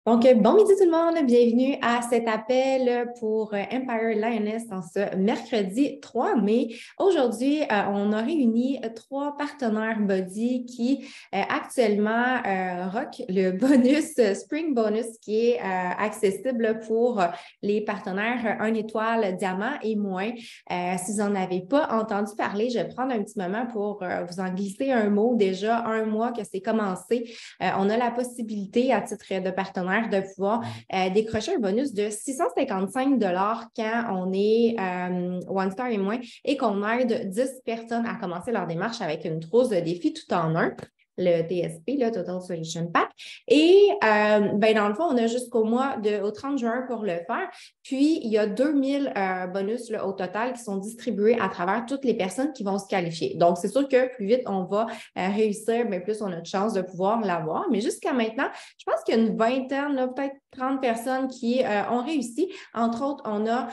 Donc, bon midi tout le monde, bienvenue à cet appel pour Empire Lioness en ce mercredi 3 mai. Aujourd'hui, on a réuni trois partenaires Body qui actuellement rock le bonus Spring Bonus qui est accessible pour les partenaires 1 étoile, diamant et moins. Si vous n'en avez pas entendu parler, je vais prendre un petit moment pour vous en glisser un mot. Déjà un mois que c'est commencé, on a la possibilité à titre de partenaire de pouvoir décrocher un bonus de 655 quand on est One Star et moins et qu'on aide 10 personnes à commencer leur démarche avec une trousse de défi tout en un. Le TSP, le Total Solution Pack. Et dans le fond, on a au 30 juin pour le faire. Puis, il y a 2000 bonus là, au total qui sont distribués à travers toutes les personnes qui vont se qualifier. Donc, c'est sûr que plus vite on va réussir, mais plus on a de chances de pouvoir l'avoir. Mais jusqu'à maintenant, je pense qu'il y a une vingtaine, là, peut-être 30 personnes qui ont réussi. Entre autres, on a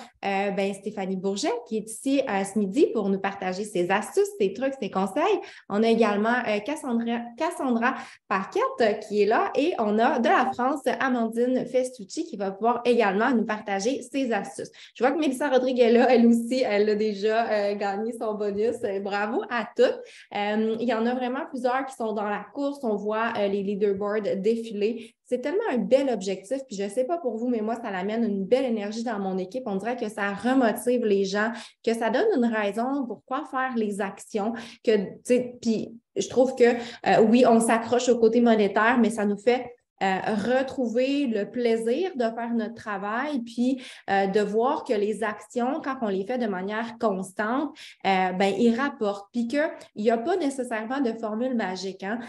Stéphanie Bourget qui est ici ce midi pour nous partager ses astuces, ses trucs, ses conseils. On a également Cassandra Paquette qui est là et on a de la France Amandine Festucci qui va pouvoir également nous partager ses astuces. Je vois que Mélissa Rodrigue est là, elle aussi, elle a déjà gagné son bonus. Bravo à toutes. Il y en a vraiment plusieurs qui sont dans la course. On voit les leaderboards défiler. C'est tellement un bel objectif, puis je ne sais pas pour vous, mais moi, ça l'amène une belle énergie dans mon équipe. On dirait que ça remotive les gens, que ça donne une raison pourquoi faire les actions, puis je trouve que oui, on s'accroche au côté monétaire, mais ça nous fait retrouver le plaisir de faire notre travail, puis de voir que les actions, quand on les fait de manière constante, ils rapportent, puis qu'il n'y a pas nécessairement de formule magique. Hein?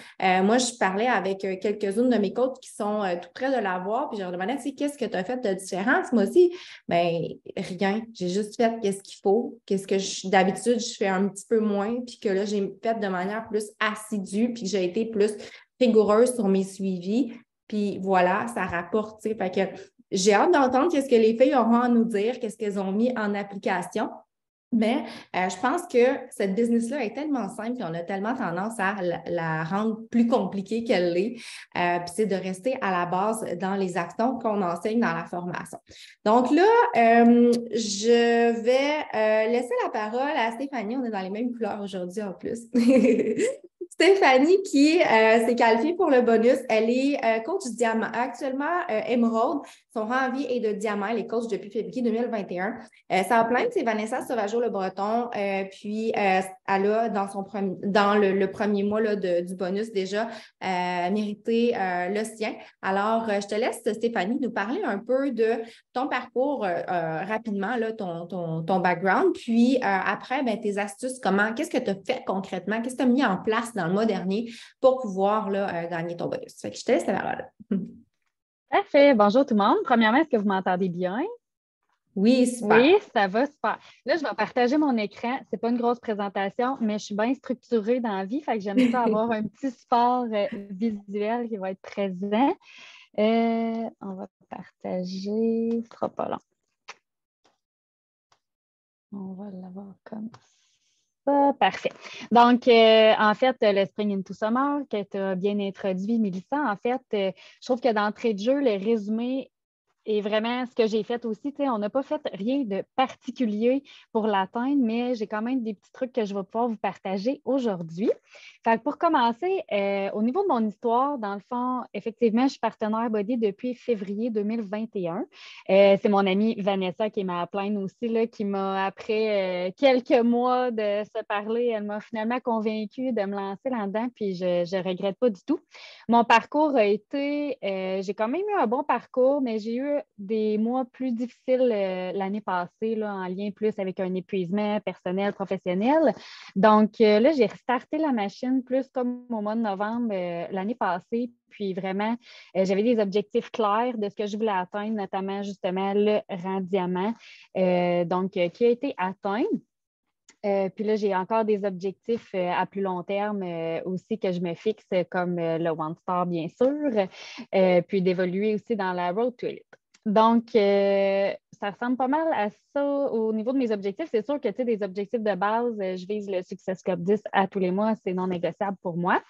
Moi, je parlais avec quelques-unes de mes coachs qui sont tout près de l'avoir, puis je leur demandais, qu'est-ce que tu as fait de différent ce mois-ci? Rien. J'ai juste fait qu'est-ce qu'il faut, qu'est-ce que d'habitude, je fais un petit peu moins, puis que là, j'ai fait de manière plus assidue, puis que j'ai été plus rigoureuse sur mes suivis. Puis voilà, ça rapporte, tu sais. Fait que j'ai hâte d'entendre qu'est-ce que les filles auront à nous dire, qu'est-ce qu'elles ont mis en application. Mais je pense que cette business-là est tellement simple qu'on a tellement tendance à la rendre plus compliquée qu'elle l'est. Puis c'est de rester à la base dans les actions qu'on enseigne dans la formation. Donc là, je vais laisser la parole à Stéphanie. On est dans les mêmes couleurs aujourd'hui en plus. Stéphanie qui s'est qualifiée pour le bonus, elle est coach diamant. Actuellement, Emerald, son rang en vie est de diamant. Elle est coach depuis février 2021. Ça a plein, c'est Vanessa Sauvageau-Le Breton. Puis, elle a, dans le premier mois là, du bonus déjà, mérité le sien. Alors, je te laisse, Stéphanie, nous parler un peu de ton parcours rapidement, là, ton background. Puis, après, tes astuces, qu'est-ce que tu as fait concrètement? Qu'est-ce que tu as mis en place dans le mois dernier pour pouvoir là, gagner ton bonus? Fait que je te laisse la parole. Parfait. Bonjour tout le monde. Premièrement, est-ce que vous m'entendez bien? Oui, super. Oui, ça va super. Là, je vais partager mon écran. C'est pas une grosse présentation, mais je suis bien structurée dans la vie. Fait que j'aime ça avoir un petit support visuel qui va être présent. On va partager. Ce sera pas long. On va l'avoir comme ça. Parfait. Donc, en fait, le Spring into Summer que tu as bien introduit, Mélissa, en fait, je trouve que d'entrée de jeu, le résumé et vraiment, ce que j'ai fait aussi, on n'a pas fait rien de particulier pour l'atteindre, mais j'ai quand même des petits trucs que je vais pouvoir vous partager aujourd'hui. Fait que pour commencer, au niveau de mon histoire, dans le fond, effectivement, je suis partenaire Body depuis février 2021. C'est mon amie Vanessa qui m'a plainte aussi, là, qui m'a, après quelques mois de se parler, elle m'a finalement convaincue de me lancer là-dedans, puis je ne regrette pas du tout. Mon parcours a été, j'ai quand même eu un bon parcours, mais j'ai eu des mois plus difficiles l'année passée, là, en lien plus avec un épuisement personnel, professionnel. Donc là, j'ai restarté la machine plus comme au mois de novembre l'année passée. Puis vraiment, j'avais des objectifs clairs de ce que je voulais atteindre, notamment justement le rang diamant, qui a été atteint. Puis là, j'ai encore des objectifs à plus long terme aussi que je me fixe, comme le One Star, bien sûr, puis d'évoluer aussi dans la Road to Elite. Donc, ça ressemble pas mal à ça au niveau de mes objectifs. C'est sûr que, tu sais, des objectifs de base, je vise le Success Club 10 à tous les mois, c'est non négociable pour moi.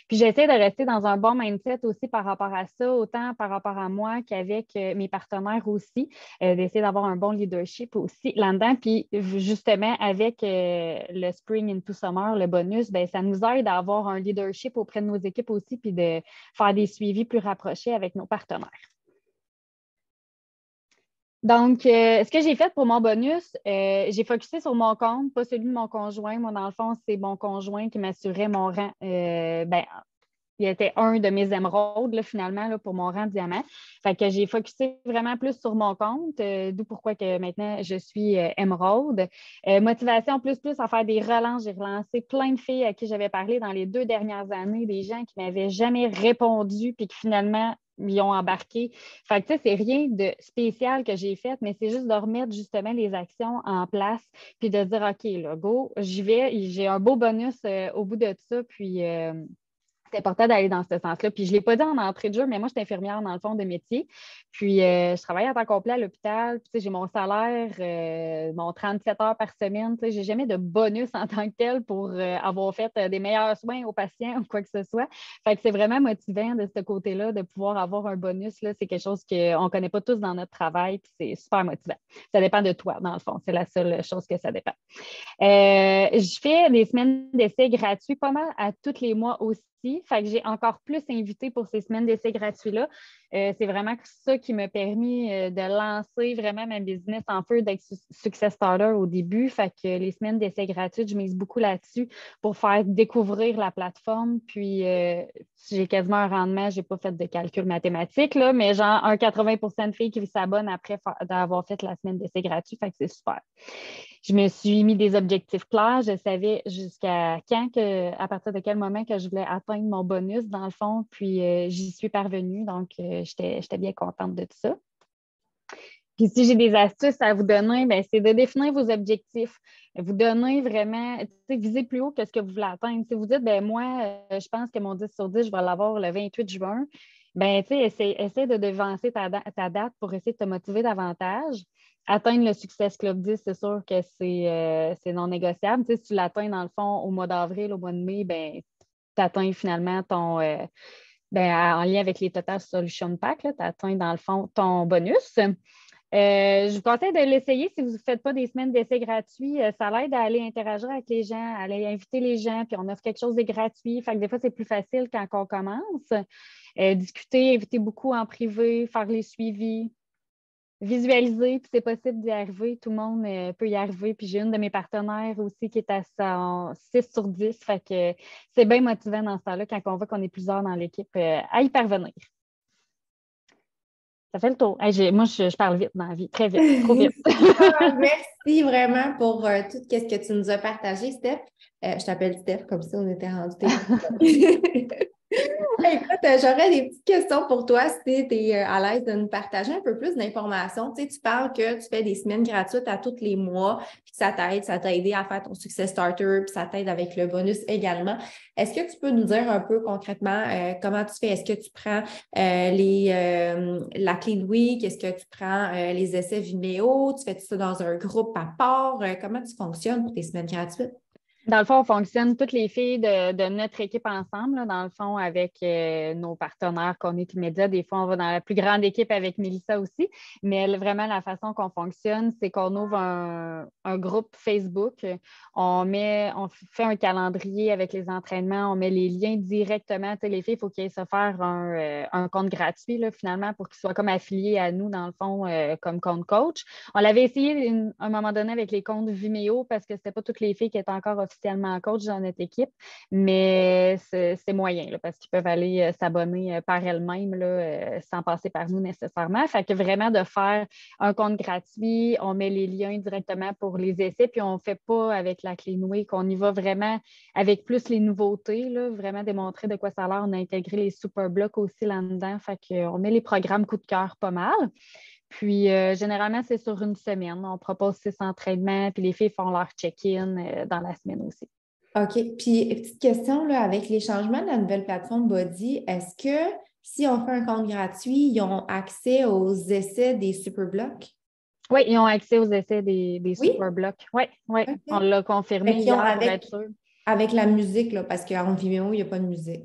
Puis j'essaie de rester dans un bon mindset aussi par rapport à ça, autant par rapport à moi qu'avec mes partenaires aussi, d'essayer d'avoir un bon leadership aussi là-dedans. Puis justement, avec le Spring into Summer, le bonus, bien, ça nous aide à avoir un leadership auprès de nos équipes aussi, puis de faire des suivis plus rapprochés avec nos partenaires. Donc, ce que j'ai fait pour mon bonus, j'ai focusé sur mon compte, pas celui de mon conjoint. Moi, dans le fond, c'est mon conjoint qui m'assurait mon rang. Il était un de mes émeraudes, là, finalement, là, pour mon rang diamant. Fait que j'ai focusé vraiment plus sur mon compte, d'où pourquoi que maintenant je suis émeraude. Motivation plus à faire des relances. J'ai relancé plein de filles à qui j'avais parlé dans les 2 dernières années, des gens qui ne m'avaient jamais répondu puis qui finalement m'y ont embarqué. Fait que, tu sais, c'est rien de spécial que j'ai fait, mais c'est juste de remettre justement les actions en place puis de dire, OK, là, go, j'y vais. J'ai un beau bonus au bout de ça, puis c'est important d'aller dans ce sens-là. Puis je ne l'ai pas dit en entrée de jeu, mais moi, je suis infirmière dans le fond de métier. Puis je travaille à temps complet à l'hôpital. Puis tu sais, j'ai mon salaire, mon 37 heures par semaine. Tu sais, je n'ai jamais de bonus en tant que tel pour avoir fait des meilleurs soins aux patients ou quoi que ce soit. Fait que c'est vraiment motivant de ce côté-là de pouvoir avoir un bonus. Là. C'est quelque chose qu'on ne connaît pas tous dans notre travail. Puis c'est super motivant. Ça dépend de toi, dans le fond. C'est la seule chose que ça dépend. Je fais des semaines d'essai gratuits pas mal à tous les mois aussi. Fait que j'ai encore plus invité pour ces semaines d'essai gratuits-là. C'est vraiment ça qui m'a permis de lancer vraiment ma business en feu d'être Success Starter au début. Fait que les semaines d'essai gratuits, je mise beaucoup là-dessus pour faire découvrir la plateforme. Puis j'ai quasiment un rendement, je n'ai pas fait de calcul mathématique, là, mais genre un 80% de filles qui s'abonnent après d'avoir fait la semaine d'essai gratuit. Fait que c'est super. Je me suis mis des objectifs clairs. Je savais jusqu'à à partir de quel moment que je voulais atteindre mon bonus, dans le fond. Puis, j'y suis parvenue. Donc, j'étais bien contente de tout ça. Puis, si j'ai des astuces à vous donner, bien, c'est de définir vos objectifs. Vous donner vraiment, tu sais, viser plus haut que ce que vous voulez atteindre. Si vous dites, bien, moi, je pense que mon 10 sur 10, je vais l'avoir le 28 juin. Bien, tu sais, essaie de devancer ta date pour essayer de te motiver davantage. Atteindre le Success Club 10, c'est sûr que c'est non négociable. Tu sais, si tu l'atteins, dans le fond, au mois d'avril, au mois de mai, bien, tu atteins finalement ton, en lien avec les Total Solution Pack, tu atteins, dans le fond, ton bonus. Je vous conseille de l'essayer si vous ne faites pas des semaines d'essai gratuits. Ça l'aide à aller interagir avec les gens, à aller inviter les gens, puis on offre quelque chose de gratuit. Fait que des fois, c'est plus facile quand on commence. Discuter, inviter beaucoup en privé, faire les suivis, visualiser, puis c'est possible d'y arriver. Tout le monde peut y arriver. Puis j'ai une de mes partenaires aussi qui est à son 6 sur 10. Fait que c'est bien motivant dans ce temps-là quand on voit qu'on est plusieurs dans l'équipe à y parvenir. Ça fait le tour. Hey, moi, je parle vite dans la vie, très vite, trop vite. Merci vraiment pour tout ce que tu nous as partagé, Steph. Je t'appelle Steph, comme ça, on était rendu. Écoute, j'aurais des petites questions pour toi si tu es à l'aise de nous partager un peu plus d'informations. Tu sais, tu parles que tu fais des semaines gratuites à tous les mois, puis que ça t'a aidé à faire ton Success Starter, puis ça t'aide avec le bonus également. Est-ce que tu peux nous dire un peu concrètement comment tu fais? Est-ce que tu prends la Clean Week? Est-ce que tu prends les essais Vimeo? Tu fais tout ça dans un groupe à part? Comment tu fonctionnes pour tes semaines gratuites? Dans le fond, on fonctionne toutes les filles de notre équipe ensemble, là, dans le fond, avec nos partenaires qu'on est immédiats. Des fois, on va dans la plus grande équipe avec Mélissa aussi. Mais vraiment, la façon qu'on fonctionne, c'est qu'on ouvre un groupe Facebook. On fait un calendrier avec les entraînements. On met les liens directement. Tu sais, les filles, il faut qu'ils aillent se faire un compte gratuit, là, finalement, pour qu'ils soient comme affiliés à nous, dans le fond, comme compte coach. On l'avait essayé à un moment donné avec les comptes Vimeo parce que ce n'était pas toutes les filles qui étaient encore officiellement coach dans notre équipe, mais c'est moyen là, parce qu'ils peuvent aller s'abonner par elles-mêmes là, sans passer par nous nécessairement. Fait que vraiment de faire un compte gratuit, on met les liens directement pour les essais, puis on ne fait pas avec la Clean Week, on y va vraiment avec plus les nouveautés, là, vraiment démontrer de quoi ça a l'air. On a intégré les super blocs aussi là-dedans, fait qu'on met les programmes coup de cœur pas mal. Puis, généralement, c'est sur une semaine. On propose 6 entraînements, puis les filles font leur check-in dans la semaine aussi. OK. Puis, petite question, là, avec les changements de la nouvelle plateforme Body, est-ce que si on fait un compte gratuit, ils ont accès aux essais des Superblocks? Oui, ils ont accès aux essais des Oui? Superblocks. Oui, oui, on OK. l'a Fait confirmé qu'ils ont hier pour être sûr. avec la musique, là, parce qu'en Vimeo, il n'y a pas de musique.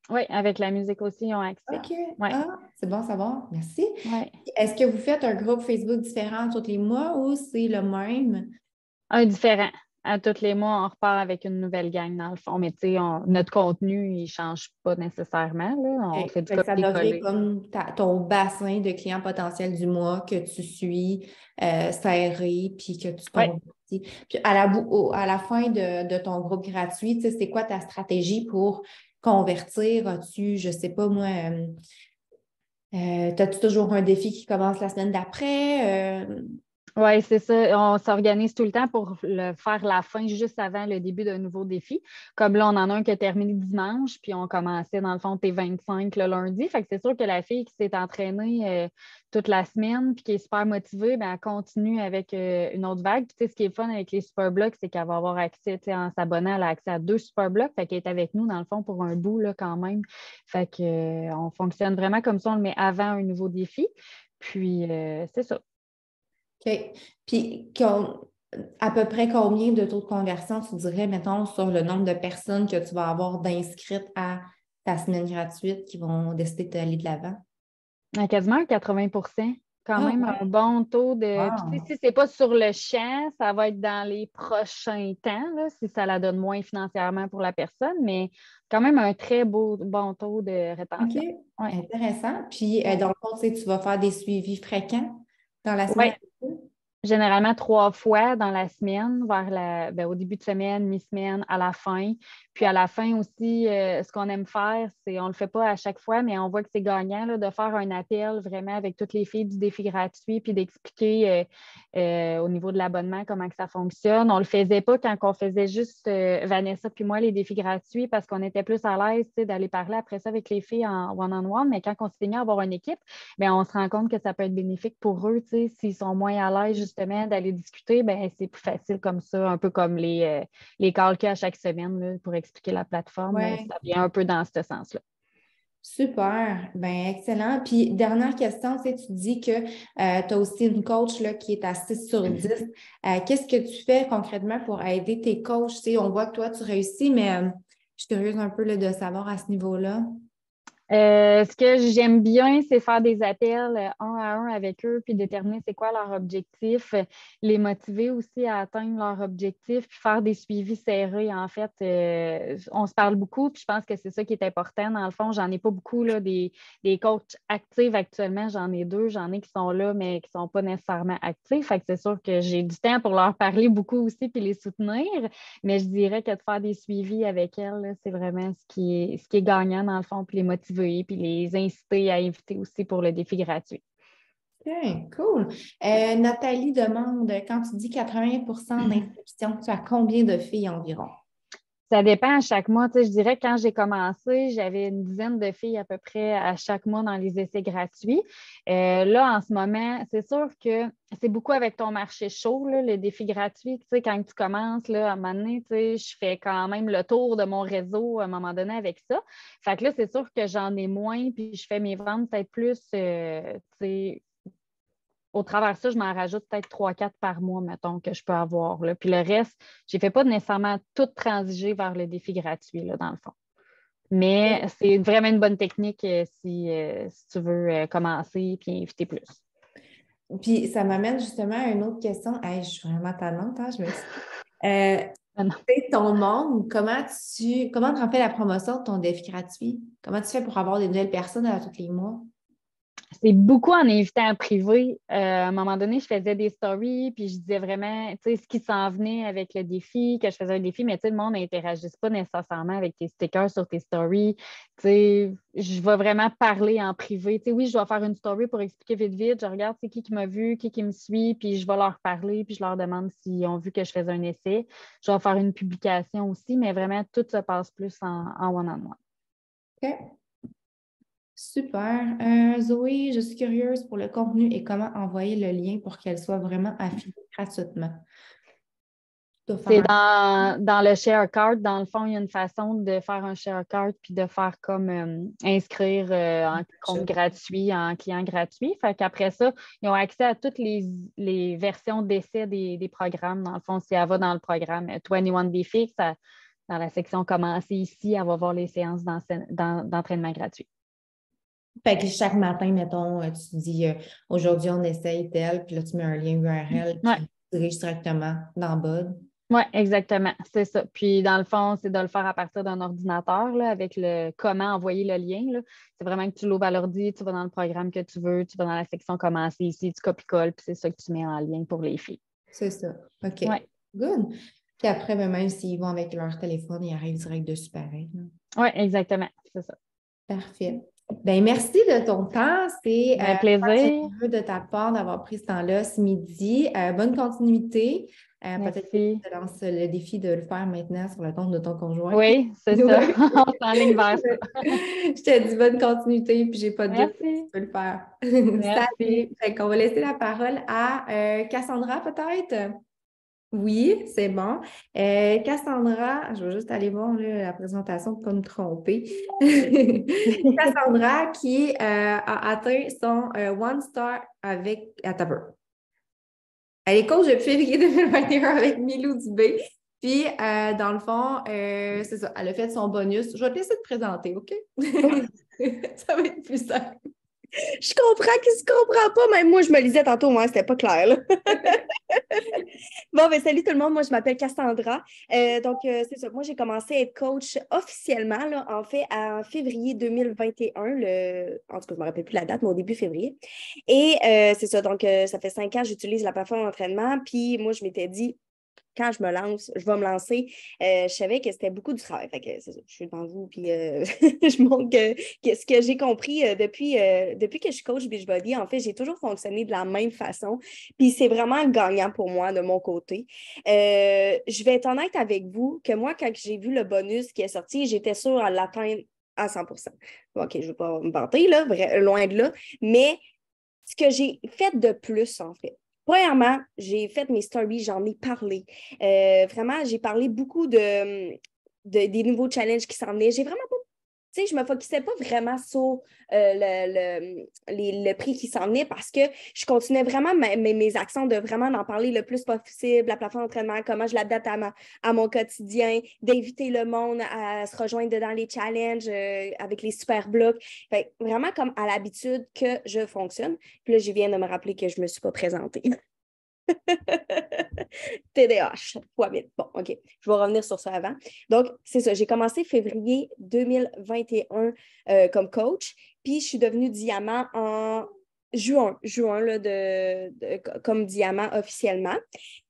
Oui, avec la musique aussi, ils ont accès. OK. Oui, Ah, c'est bon à savoir. Merci. oui. Est-ce que vous faites un groupe Facebook différent tous les mois ou c'est le même? Un différent. À tous les mois, on repart avec une nouvelle gang dans le fond. Mais tu sais, notre contenu, il ne change pas nécessairement. Là. On OK. fait du Fait que ça devient copier-coller. comme ton bassin de clients potentiels du mois que tu suis serré puis que tu Oui. convertis. Puis à la fin de ton groupe gratuit, tu sais, c'est quoi ta stratégie pour convertir? As-tu, je sais pas moi, as-tu toujours un défi qui commence la semaine d'après? Oui, c'est ça. On s'organise tout le temps pour faire la fin juste avant le début d'un nouveau défi. Comme là, on en a un qui a terminé dimanche, puis on commençait dans le fond T25 le lundi. Fait que c'est sûr que la fille qui s'est entraînée toute la semaine, puis qui est super motivée, ben, elle continue avec une autre vague. Puis, tu sais, ce qui est fun avec les Superblocks, c'est qu'elle va avoir accès, tu sais, en s'abonnant, elle a accès à 2 Superblocks. Fait qu'elle est avec nous, dans le fond, pour un bout, là, quand même. Fait que, on fonctionne vraiment comme ça, on le met avant un nouveau défi. Puis, c'est ça. OK. Puis, à peu près combien de taux de conversion tu dirais, mettons, sur le nombre de personnes que tu vas avoir d'inscrites à ta semaine gratuite qui vont décider d'aller de l'avant? Quasiment 80. Quand Ah, même ouais. un bon taux de. Puis, tu sais, Wow. si ce n'est pas sur le champ, ça va être dans les prochains temps, là, si ça la donne moins financièrement pour la personne, mais quand même un très bon taux de OK. rétention. Oui. Intéressant. Puis, Ouais. dans le fond, tu sais, tu vas faire des suivis fréquents dans la semaine. Ouais. Généralement 3 fois dans la semaine, au début de semaine, mi-semaine, à la fin. Puis à la fin aussi, ce qu'on aime faire, c'est, on ne le fait pas à chaque fois, mais on voit que c'est gagnant là, de faire un appel vraiment avec toutes les filles du défi gratuit, puis d'expliquer au niveau de l'abonnement comment que ça fonctionne. On ne le faisait pas quand on faisait juste Vanessa puis moi les défis gratuits parce qu'on était plus à l'aise d'aller parler après ça avec les filles en one-on-one, mais quand on s'est mis à avoir une équipe, bien, on se rend compte que ça peut être bénéfique pour eux, s'ils sont moins à l'aise justement d'aller discuter, ben c'est plus facile comme ça, un peu comme les calls qu'il y a chaque semaine là, pour expliquer la plateforme. Oui. Ça vient un peu dans ce sens-là. Super, ben excellent. Puis dernière question, tu sais, tu dis que tu as aussi une coach là, qui est à 6 sur 10. Qu'est-ce que tu fais concrètement pour aider tes coachs? Tu sais, on voit que toi, tu réussis, mais je suis curieuse un peu là, de savoir à ce niveau-là. Ce que j'aime bien, c'est faire des appels un à un avec eux, puis déterminer c'est quoi leur objectif, les motiver aussi à atteindre leur objectif, puis faire des suivis serrés. En fait, on se parle beaucoup, puis je pense que c'est ça qui est important. Dans le fond, j'en ai pas beaucoup là, des coachs actifs actuellement. J'en ai 2, j'en ai qui sont là, mais qui ne sont pas nécessairement actifs. Fait que c'est sûr que j'ai du temps pour leur parler beaucoup aussi, puis les soutenir. Mais je dirais que de faire des suivis avec elles, là, c'est vraiment ce qui est gagnant dans le fond, puis les motiver, puis les inciter à inviter aussi pour le défi gratuit. OK, cool. Nathalie demande, quand tu dis 80% d'inscription, tu as combien de filles environ? Ça dépend à chaque mois. Tu sais, je dirais que quand j'ai commencé, j'avais une dizaine de filles à peu près à chaque mois dans les essais gratuits. Là, en ce moment, c'est sûr que c'est beaucoup avec ton marché chaud, là, les défis gratuits. Tu sais, quand tu commences, là, à un moment donné, tu sais, je fais quand même le tour de mon réseau à un moment donné avec ça. Fait que là, c'est sûr que j'en ai moins, puis je fais mes ventes peut-être plus, tu sais, au travers de ça, je m'en rajoute peut-être 3-4 par mois, mettons, que je peux avoir. Là. Puis le reste, je ne fais pas nécessairement tout transiger vers le défi gratuit, là, dans le fond. Mais c'est vraiment une bonne technique si tu veux commencer et inviter plus. Puis ça m'amène justement à une autre question. Hey, je suis vraiment tannante, hein, je m'excuse. Euh, Ah non. Tu sais, ton monde, comment tu en fais la promotion de ton défi gratuit? Comment tu fais pour avoir des nouvelles personnes à tous les mois? C'est beaucoup en invitant en privé. À un moment donné, je faisais des stories, puis je disais vraiment, tu sais, ce qui s'en venait avec le défi, que je faisais un défi, mais tu sais, le monde n'interagisse pas nécessairement avec tes stickers sur tes stories. Tu sais, je vais vraiment parler en privé. Tu sais, oui, je dois faire une story pour expliquer vite, vite. Je regarde c'est qui m'a vu, qui me suit, puis je vais leur parler, puis je leur demande s'ils ont vu que je faisais un essai. Je vais faire une publication aussi, mais vraiment, tout se passe plus en one-on-one. OK. Super. Zoé, je suis curieuse pour le contenu et comment envoyer le lien pour qu'elle soit vraiment affiliée gratuitement. C'est dans le share card. Dans le fond, il y a une façon de faire un share card puis de faire comme inscrire en compte gratuit, en client gratuit. Fait qu'après ça, ils ont accès à toutes les versions d'essai des programmes. Dans le fond, si elle va dans le programme 21 Défis, dans la section Commencer ici, elle va voir les séances d'entraînement gratuit. Fait que chaque matin, mettons, tu dis aujourd'hui, on essaye tel, puis là, tu mets un lien URL qui dirige directement dans BOD. Oui, exactement. C'est ça. Puis, dans le fond, c'est de le faire à partir d'un ordinateur là, avec le comment envoyer le lien. Là. C'est vraiment que tu l'ouvres à l'ordi, tu vas dans le programme que tu veux, tu vas dans la section Commencer ici, tu copies-colles, puis c'est ça que tu mets en lien pour les filles. C'est ça. OK. Ouais. Good. Puis après, même s'ils vont avec leur téléphone, ils arrivent direct dessus pareil. Oui, exactement. C'est ça. Parfait. Ben, merci de ton temps. C'est un plaisir de ta part d'avoir pris ce temps-là ce midi. Bonne continuité. Peut-être que tu te lances le défi de le faire maintenant sur le compte de ton conjoint. Oui, c'est ça. On s'enligne vers ça. Je te dis bonne continuité, puis j'ai pas de doute que tu peux le faire. Merci. Salut. On va laisser la parole à Cassandra, peut-être? Oui, c'est bon. Cassandra, je vais juste aller voir là, la présentation pour ne pas me tromper. Cassandra qui a atteint son One Star avec... Attends un peu. Elle est coach depuis février 2021 avec Milou Dubé. Puis, dans le fond, c'est ça, elle a fait son bonus. Je vais te laisser te présenter, OK? Ça va être plus simple. Je comprends qu'il se comprend pas. Même moi, je me lisais tantôt, moi, c'était pas clair. Là. Bon, ben salut tout le monde. Moi, je m'appelle Cassandra. C'est ça. Moi, j'ai commencé à être coach officiellement, là, en fait, en février 2021. En tout cas, je ne me rappelle plus la date, mais au début février. Et c'est ça. Donc, ça fait 5 ans que j'utilise la plateforme d'entraînement. Puis, moi, je m'étais dit, quand je me lance, je vais me lancer. Je savais que c'était beaucoup du travail. Fait que c'est ça, je suis devant vous, puis je montre que ce que j'ai compris depuis que je suis coach Beachbody, en fait, j'ai toujours fonctionné de la même façon. Puis c'est vraiment gagnant pour moi de mon côté. Je vais être honnête avec vous que moi, quand j'ai vu le bonus qui est sorti, j'étais sûre à l'atteindre à 100%. OK, je ne vais pas me vanter, là, loin de là. Mais ce que j'ai fait de plus, en fait, premièrement, j'ai fait mes stories, j'en ai parlé. Vraiment, j'ai parlé beaucoup des nouveaux challenges qui s'en venaient. J'ai vraiment pas, tu sais, je me focusais pas vraiment sur le prix qui s'en venait parce que je continuais vraiment mes actions de vraiment en parler le plus possible, la plateforme d'entraînement, comment je l'adapte à mon quotidien, d'inviter le monde à se rejoindre dans les challenges avec les super blocs. Fait, vraiment comme à l'habitude que je fonctionne. Puis là, je viens de me rappeler que je ne me suis pas présentée. TDAH, fois 1000. Bon, OK. Je vais revenir sur ça avant. Donc, c'est ça. J'ai commencé février 2021 comme coach, puis je suis devenue diamant en juin là, comme diamant officiellement.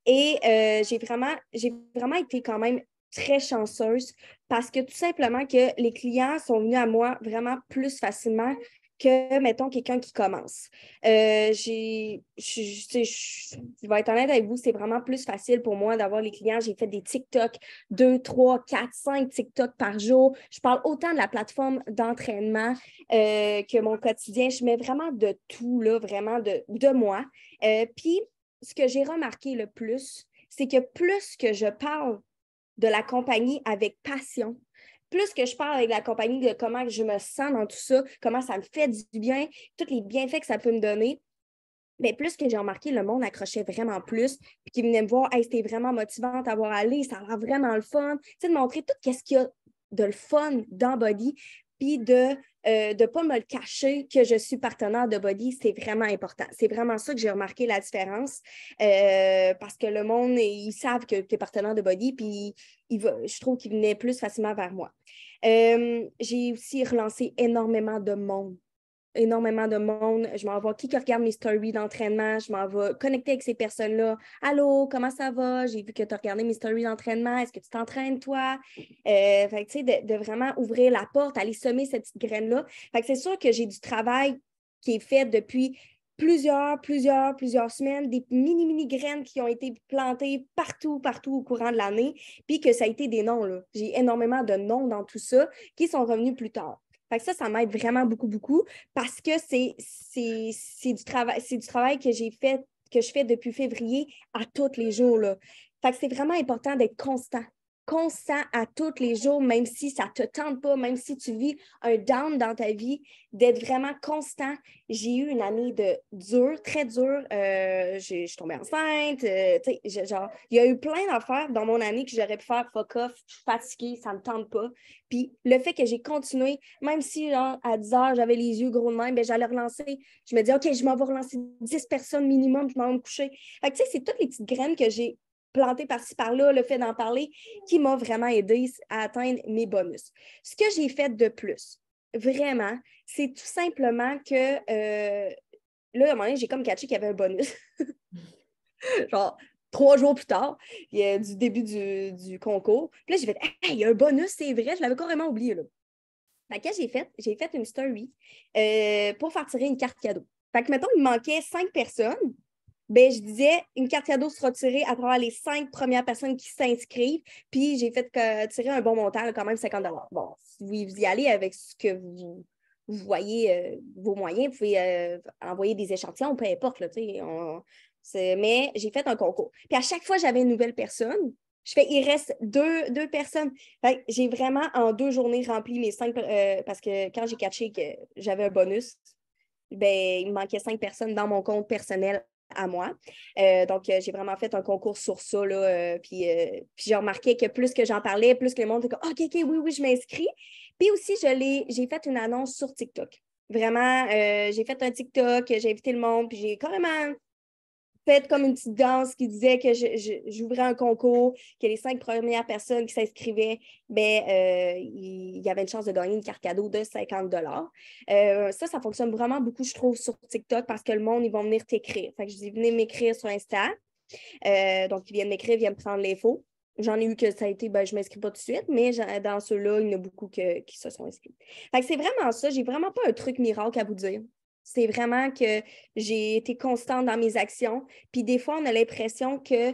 Et j'ai vraiment été quand même très chanceuse parce que tout simplement que les clients sont venus à moi vraiment plus facilement que, mettons, quelqu'un qui commence. Je vais être honnête avec vous, c'est vraiment plus facile pour moi d'avoir les clients. J'ai fait des TikTok, 2, 3, 4, 5 TikTok par jour. Je parle autant de la plateforme d'entraînement que mon quotidien. Je mets vraiment de tout, là, vraiment de moi. Puis, ce que j'ai remarqué le plus, c'est que plus que je parle de la compagnie avec passion, plus que je parle avec la compagnie de comment je me sens dans tout ça, comment ça me fait du bien, tous les bienfaits que ça peut me donner, mais plus que j'ai remarqué, le monde accrochait vraiment plus, puis qui venait me voir, hey, c'était vraiment motivant à voir aller, ça a l'air vraiment le fun, tu sais, de montrer tout ce qu'il y a de le fun dans Body, puis de ne pas me le cacher que je suis partenaire de Body, c'est vraiment important. C'est vraiment ça que j'ai remarqué la différence, parce que le monde, ils savent que tu es partenaire de Body, puis je trouve qu'ils venaient plus facilement vers moi. J'ai aussi relancé énormément de monde. Je m'en vais qui regarde mes stories d'entraînement, je m'en vais connecter avec ces personnes-là. Allô, comment ça va? J'ai vu que tu as regardé mes stories d'entraînement. Est-ce que tu t'entraînes, toi? Fait que, tu sais, de vraiment ouvrir la porte, aller semer cette petite graine-là. Fait que c'est sûr que j'ai du travail qui est fait depuis plusieurs semaines, des mini graines qui ont été plantées partout au courant de l'année, puis que ça a été des noms, là. J'ai énormément de noms dans tout ça qui sont revenus plus tard. Fait que ça m'aide vraiment beaucoup parce que c'est du travail que je fais depuis février à tous les jours, là. Fait que c'est vraiment important d'être constant. Constant à tous les jours, même si ça ne te tente pas, même si tu vis un down dans ta vie, d'être vraiment constant. J'ai eu une année très dure. Je suis tombée enceinte. Genre, il y a eu plein d'affaires dans mon année que j'aurais pu faire fuck off, je suis fatiguée, ça ne me tente pas. Puis le fait que j'ai continué, même si genre, à 10 heures, j'avais les yeux gros de même, ben, j'allais relancer. Je me dis, OK, je m'en vais relancer 10 personnes minimum, je m'en vais me coucher. Fait que, tu sais, c'est toutes les petites graines que j'ai planté par-ci, par-là, le fait d'en parler, qui m'a vraiment aidé à atteindre mes bonus. Ce que j'ai fait de plus, vraiment, c'est tout simplement que là, à un moment donné, j'ai comme catché qu'il y avait un bonus. Genre, 3 jours plus tard, du début du concours. Puis là, j'ai fait « Hey, il y a un bonus, c'est vrai! » Je l'avais carrément oublié, là. Fait que j'ai fait une story pour faire tirer une carte cadeau. Fait que, mettons, il me manquait 5 personnes. Ben, je disais, une carte cadeau sera tirée à travers les 5 premières personnes qui s'inscrivent. Puis, j'ai fait tirer un bon montant, là, quand même 50 $. Bon, si vous y allez avec ce que vous voyez, vos moyens, vous pouvez envoyer des échantillons, peu importe. Là, mais j'ai fait un concours. Puis, à chaque fois, j'avais une nouvelle personne. Il reste deux personnes. Fait que j'ai vraiment, en 2 journées, rempli mes 5... parce que quand j'ai catché que j'avais un bonus, ben, il me manquait 5 personnes dans mon compte personnel à moi. Donc, j'ai vraiment fait un concours sur ça. Là, puis j'ai remarqué que plus que j'en parlais, plus que le monde était comme « OK, oui, je m'inscris. » Puis aussi, j'ai fait une annonce sur TikTok. Vraiment, j'ai fait un TikTok, j'ai invité le monde, puis j'ai carrément fait comme une petite danse qui disait que j'ouvrais un concours, que les 5 premières personnes qui s'inscrivaient, ben, il y avait une chance de gagner une carte cadeau de 50 $. Ça fonctionne vraiment beaucoup, je trouve, sur TikTok parce que le monde, ils vont venir t'écrire. Fait que je dis, venez m'écrire sur Insta. Donc, ils viennent m'écrire, ils viennent prendre l'info. J'en ai eu que ça a été, ben, je ne m'inscris pas tout de suite, mais dans ceux-là, il y en a beaucoup qui se sont inscrits. Fait que c'est vraiment ça. J'ai vraiment pas un truc miracle à vous dire. C'est vraiment que j'ai été constante dans mes actions. Puis des fois, on a l'impression que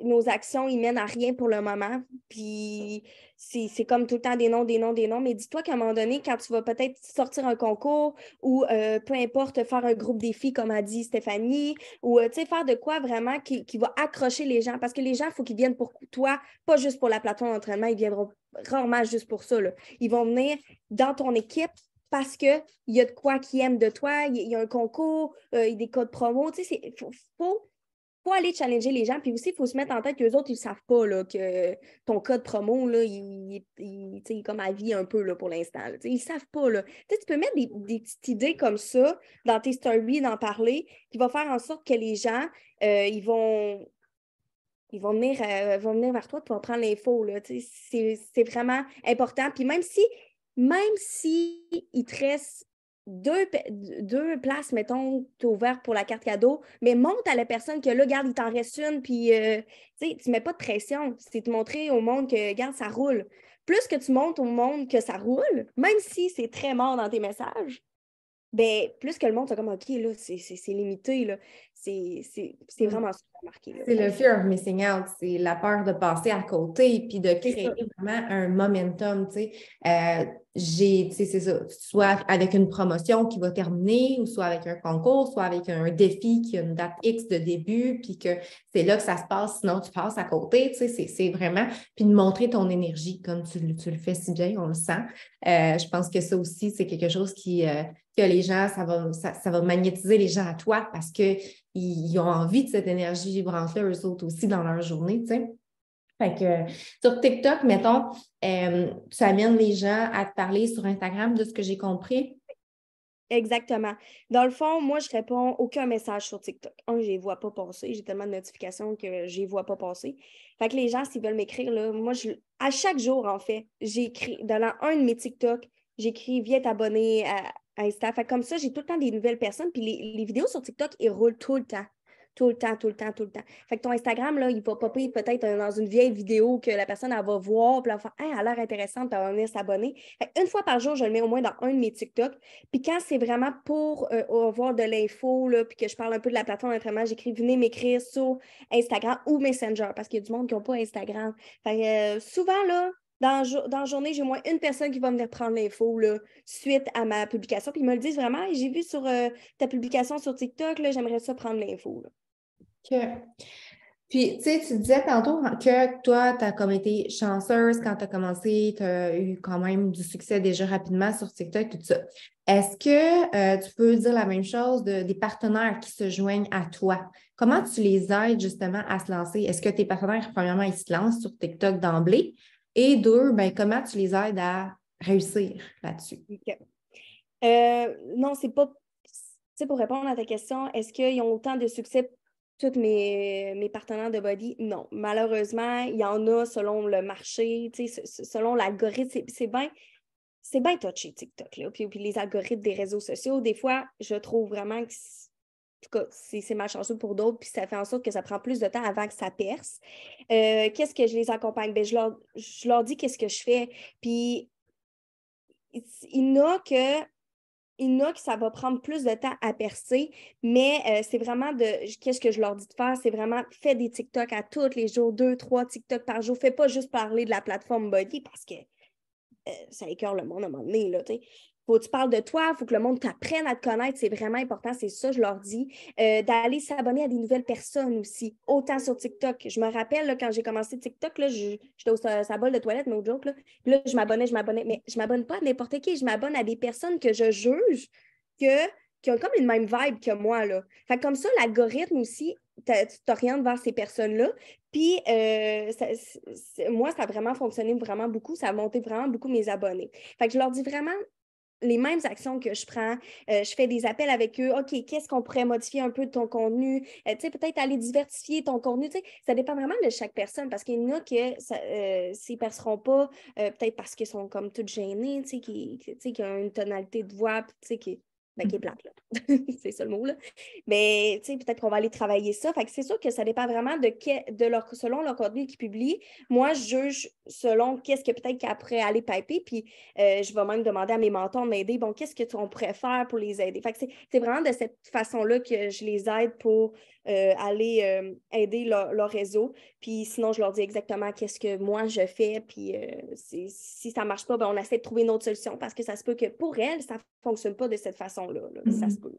nos actions, ils mènent à rien pour le moment. Puis c'est comme tout le temps des noms, des noms, des noms. Mais dis-toi qu'à un moment donné, quand tu vas peut-être sortir un concours ou peu importe, faire un groupe défi, comme a dit Stéphanie, ou faire de quoi vraiment qui va accrocher les gens. Parce que les gens, il faut qu'ils viennent pour toi, pas juste pour la plateforme d'entraînement. Ils viendront rarement juste pour ça, là. Ils vont venir dans ton équipe parce qu'il y a de quoi qu'ils aiment de toi, il y a un concours, il y a des codes promo. Il faut aller challenger les gens. Puis aussi, il faut se mettre en tête qu'eux autres, ils ne savent pas là, que ton code promo, là, il est comme à vie un peu là, pour l'instant. Ils ne savent pas. Là. Tu peux mettre des petites idées comme ça dans tes stories, d'en parler, qui va faire en sorte que les gens, ils vont venir vers toi, tu vas prendre l'info. C'est vraiment important. Puis même si il te reste deux places, mettons, ouvertes pour la carte cadeau, mais montre à la personne que là, regarde, il t'en reste une, puis tu ne mets pas de pression. C'est te montrer au monde que, regarde, ça roule. Plus que tu montres au monde que ça roule, même si c'est très mort dans tes messages, ben, plus que le monde, c'est comme, OK, là, c'est limité, là. C'est vraiment ça qui m'a marqué. Là, c'est le fear of missing out, c'est la peur de passer à côté puis de créer vraiment un momentum, tu sais. C'est ça, soit avec une promotion qui va terminer ou soit avec un concours, soit avec un défi qui a une date X de début puis que c'est là que ça se passe, sinon tu passes à côté, tu sais, c'est vraiment, puis de montrer ton énergie comme tu le fais si bien, on le sent. Je pense que ça aussi, c'est quelque chose que les gens, ça va magnétiser les gens à toi parce qu'ils ont envie de cette énergie vibrante-là, eux autres aussi, dans leur journée, tu sais. Fait que sur TikTok, mettons, tu amènes les gens à te parler sur Instagram de ce que j'ai compris. Exactement. Dans le fond, moi, je réponds aucun message sur TikTok. Je ne les vois pas passer. J'ai tellement de notifications que je ne les vois pas passer. Fait que les gens, s'ils veulent m'écrire, là, moi, à chaque jour, en fait, j'écris, dans un de mes TikTok, j'écris « Viens t'abonner à Insta ». Fait que comme ça, j'ai tout le temps des nouvelles personnes. Puis les vidéos sur TikTok, ils roulent tout le temps. Tout le temps. Fait que ton Instagram, là, il va popper peut-être dans une vieille vidéo que la personne, elle va voir, puis elle va faire « Hey, elle a l'air intéressante, puis elle va venir s'abonner ». Fait qu'une fois par jour, je le mets au moins dans un de mes TikTok. Puis quand c'est vraiment pour avoir de l'info, là, puis que je parle un peu de la plateforme d'entraînement, j'écris « Venez m'écrire sur Instagram ou Messenger », parce qu'il y a du monde qui n'a pas Instagram. Fait que souvent, là, dans la journée, j'ai au moins une personne qui va venir prendre l'info là, suite à ma publication. Puis ils me le disent vraiment, j'ai vu sur ta publication sur TikTok, là, j'aimerais ça prendre l'info. Que Puis, tu sais, tu disais tantôt que toi, tu as comme été chanceuse quand tu as commencé, tu as eu quand même du succès déjà rapidement sur TikTok, tout ça. Est-ce que tu peux dire la même chose des partenaires qui se joignent à toi? Comment tu les aides justement à se lancer? Est-ce que tes partenaires, premièrement, ils se lancent sur TikTok d'emblée? Et deux, ben, comment tu les aides à réussir là-dessus? OK. Non, c'est pas. Tu sais, pour répondre à ta question, est-ce qu'ils ont autant de succès, tous mes partenaires de body? Non. Malheureusement, il y en a selon le marché, tu sais, selon l'algorithme. C'est bien touché, TikTok, là. Puis les algorithmes des réseaux sociaux, des fois, je trouve vraiment que. En tout cas, c'est malchanceux pour d'autres, puis ça fait en sorte que ça prend plus de temps avant que ça perce. Qu'est-ce que je les accompagne? Ben, je leur dis qu'est-ce que je fais. Puis, il y en a que ça va prendre plus de temps à percer, mais c'est vraiment qu'est-ce que je leur dis de faire? C'est vraiment, fais des TikTok à tous les jours, 2, 3 TikTok par jour. Fais pas juste parler de la plateforme Body parce que ça écœure le monde à un moment donné, là, tu sais. Faut que tu parles de toi, il faut que le monde t'apprenne à te connaître, c'est vraiment important, c'est ça, je leur dis. D'aller s'abonner à des nouvelles personnes aussi, autant sur TikTok. Je me rappelle, là, quand j'ai commencé TikTok, là, j'étais au sa bol de toilette, no joke, là. Puis là, je m'abonnais, mais je m'abonne pas à n'importe qui, je m'abonne à des personnes que je juge qui ont comme une même vibe que moi, là. Fait que comme ça, l'algorithme aussi, tu t'orientes vers ces personnes-là. Puis, moi, ça a vraiment fonctionné vraiment beaucoup. Ça a monté vraiment beaucoup mes abonnés. Fait que je leur dis vraiment les mêmes actions que je prends. Je fais des appels avec eux. OK, qu'est-ce qu'on pourrait modifier un peu de ton contenu? Tu sais, peut-être aller diversifier ton contenu. Tu sais, ça dépend vraiment de chaque personne parce qu'il y en a qui s'y perceront pas, peut-être parce qu'ils sont comme toutes gênés, tu sais, qui ont une tonalité de voix, tu sais, qui est plate, là. C'est ça le mot, là. Mais, tu sais, peut-être qu'on va aller travailler ça. Fait que c'est sûr que ça dépend vraiment selon leur contenu qu'ils publient. Moi, je juge selon qu'est-ce que peut-être qu'après aller piper, puis je vais même demander à mes mentors de m'aider. Bon, qu'est-ce qu'on pourrait faire pour les aider? Fait que c'est vraiment de cette façon-là que je les aide pour aller aider leur réseau. Puis sinon, je leur dis exactement qu'est-ce que moi je fais. Puis si ça ne marche pas, ben, on essaie de trouver une autre solution parce que ça se peut que pour elles, ça ne fonctionne pas de cette façon-là. Là. Ça se peut.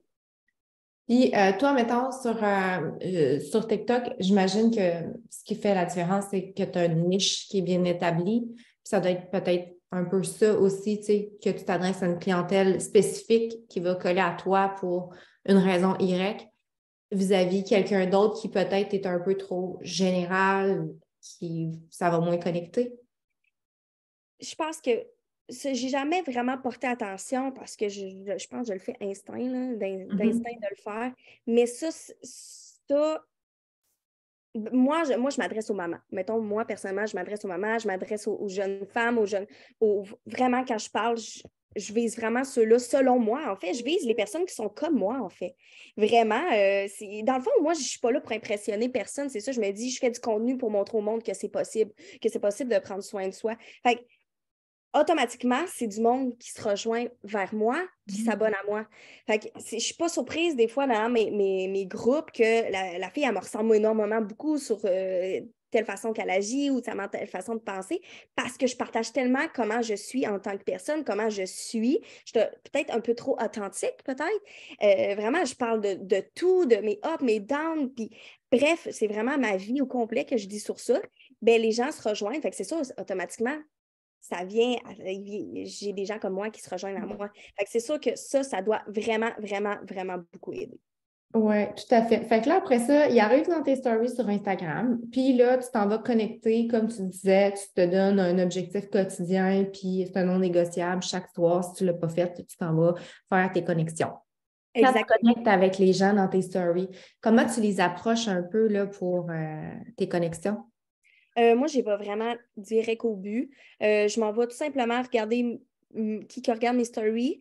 Puis toi, mettons, sur TikTok, j'imagine que ce qui fait la différence, c'est que tu as une niche qui est bien établie. Puis ça doit être peut-être un peu ça aussi, tu sais, que tu t'adresses à une clientèle spécifique qui va coller à toi pour une raison Y vis-à-vis quelqu'un d'autre qui peut-être est un peu trop général, ça va moins connecter. Je pense que j'ai jamais vraiment porté attention parce que je pense que je le fais instinct, là, d'instinct de le faire. Mais ça, moi, je m'adresse aux mamans. Mettons, moi, personnellement, je m'adresse aux mamans, je m'adresse aux jeunes femmes, vraiment, quand je parle, je vise vraiment ceux-là, selon moi, en fait. Je vise les personnes qui sont comme moi, en fait. Vraiment, dans le fond, moi, je ne suis pas là pour impressionner personne. C'est ça, je me dis, je fais du contenu pour montrer au monde que c'est possible de prendre soin de soi. Fait que, automatiquement, c'est du monde qui se rejoint vers moi, qui s'abonne à moi. Fait que je ne suis pas surprise des fois dans mes groupes que la fille, elle me ressemble énormément beaucoup sur telle façon qu'elle agit ou telle façon de penser parce que je partage tellement comment je suis en tant que personne, comment je suis. Je suis peut-être un peu trop authentique, peut-être. Vraiment, je parle de tout, de mes ups, mes downs. Puis, bref, c'est vraiment ma vie au complet que je dis sur ça. Ben, les gens se rejoignent. Fait que c'est ça, automatiquement, ça vient, j'ai des gens comme moi qui se rejoignent à moi. Fait que c'est sûr que ça doit vraiment, vraiment, vraiment beaucoup aider. Oui, tout à fait. Fait que là, après ça, il arrive dans tes stories sur Instagram, puis là, tu t'en vas connecter, comme tu disais, tu te donnes un objectif quotidien, puis c'est un non négociable chaque soir. Si tu ne l'as pas fait, tu t'en vas faire tes connexions. Quand tu connectes avec les gens dans tes stories, comment tu les approches un peu là, pour tes connexions? Moi, je n'ai pas vraiment direct au but. Je m'en vais tout simplement regarder qui regarde mes stories.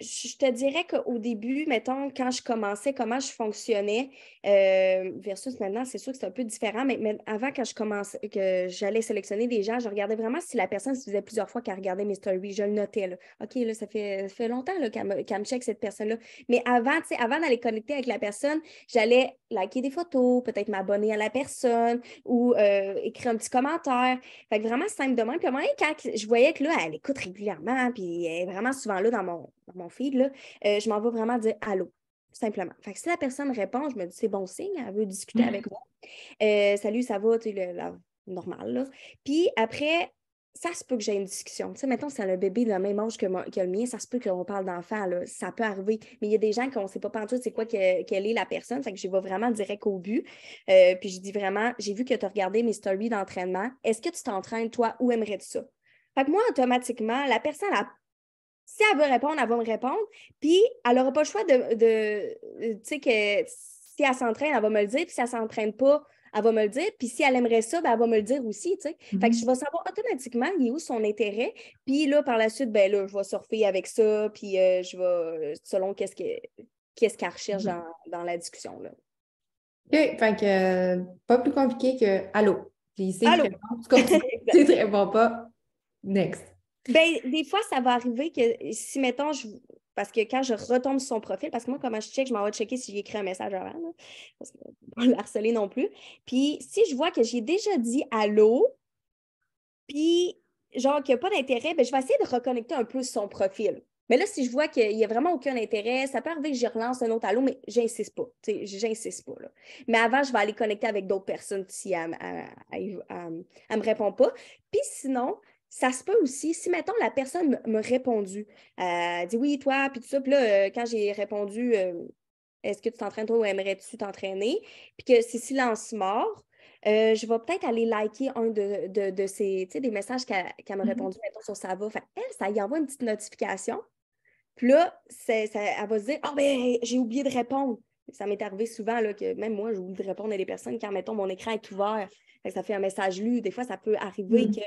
Je te dirais qu'au début, mettons, quand je commençais, comment je fonctionnais, versus maintenant, c'est sûr que c'est un peu différent, mais avant, quand je commençais, que j'allais sélectionner des gens, je regardais vraiment si la personne se faisait plusieurs fois qu'elle regardait mes stories. Je le notais, là. OK, là, ça fait longtemps là, qu'elle me check cette personne-là. Mais avant d'aller connecter avec la personne, j'allais liker des photos, peut-être m'abonner à la personne ou écrire un petit commentaire. Fait que vraiment simple de même. Puis à un moment donné, quand je voyais que là, elle écoute régulièrement, puis elle est vraiment souvent là dans mon feed, là, je m'en vais vraiment dire allô. tout simplement. Fait que si la personne répond, je me dis, c'est bon signe, elle veut discuter avec moi. Salut, ça va, tu sais, normal, là. Puis après, ça se peut que j'ai une discussion. Tu sais, mettons, c'est un bébé de la même âge que le mien, ça se peut qu'on parle d'enfant, là. Ça peut arriver. Mais il y a des gens qu'on ne sait pas pantoute c'est quoi quelle est la personne. Fait que je vais vraiment direct au but. Puis je dis vraiment, j'ai vu que tu as regardé mes stories d'entraînement. Est-ce que tu t'entraînes, toi, ou aimerais-tu ça? Fait que moi, automatiquement, la personne, si elle veut répondre, elle va me répondre. Puis elle n'aura pas le choix tu sais, que si elle s'entraîne, elle va me le dire. Puis si elle ne s'entraîne pas, elle va me le dire. Puis si elle aimerait ça, ben, elle va me le dire aussi, tu sais. Fait que je vais savoir automatiquement il est où son intérêt. Puis là, par la suite, ben là, je vais surfer avec ça. Puis je vais, selon qu'est-ce qu'elle recherche dans la discussion, là. OK, fait que pas plus compliqué que allô. Puis c'est Allô? très bon. Tu continues. C'est très bon pas. Next. Ben, des fois, ça va arriver que si, mettons, parce que quand je retombe sur son profil, parce que moi, comment je check, je m'en vais checker si j'ai écrit un message avant, là, parce que pas le harceler non plus. Puis, si je vois que j'ai déjà dit allô, puis genre qu'il n'y a pas d'intérêt, ben, je vais essayer de reconnecter un peu son profil. Mais là, si je vois qu'il n'y a vraiment aucun intérêt, ça peut arriver que j'y relance un autre allô, mais j'insiste pas. J'insiste pas. Là. Mais avant, je vais aller connecter avec d'autres personnes si elle me répond pas. Puis sinon, ça se peut aussi, si, mettons, la personne m'a répondu, dit oui, toi, puis tout ça, puis là, quand j'ai répondu, est-ce que tu t'entraînes, toi, ou aimerais-tu t'entraîner? Puis que c'est silence mort, je vais peut-être aller liker un de ces, tu sais, des messages qu'elle m'a répondu, mettons, sur ça va. Fait elle, ça y envoie une petite notification. Puis là, elle va se dire, ah, ben, j'ai oublié de répondre. Ça m'est arrivé souvent là, que même moi, j'ai oublié de répondre à des personnes quand, mettons, mon écran est ouvert. Fait que ça fait un message lu. Des fois, ça peut arriver que.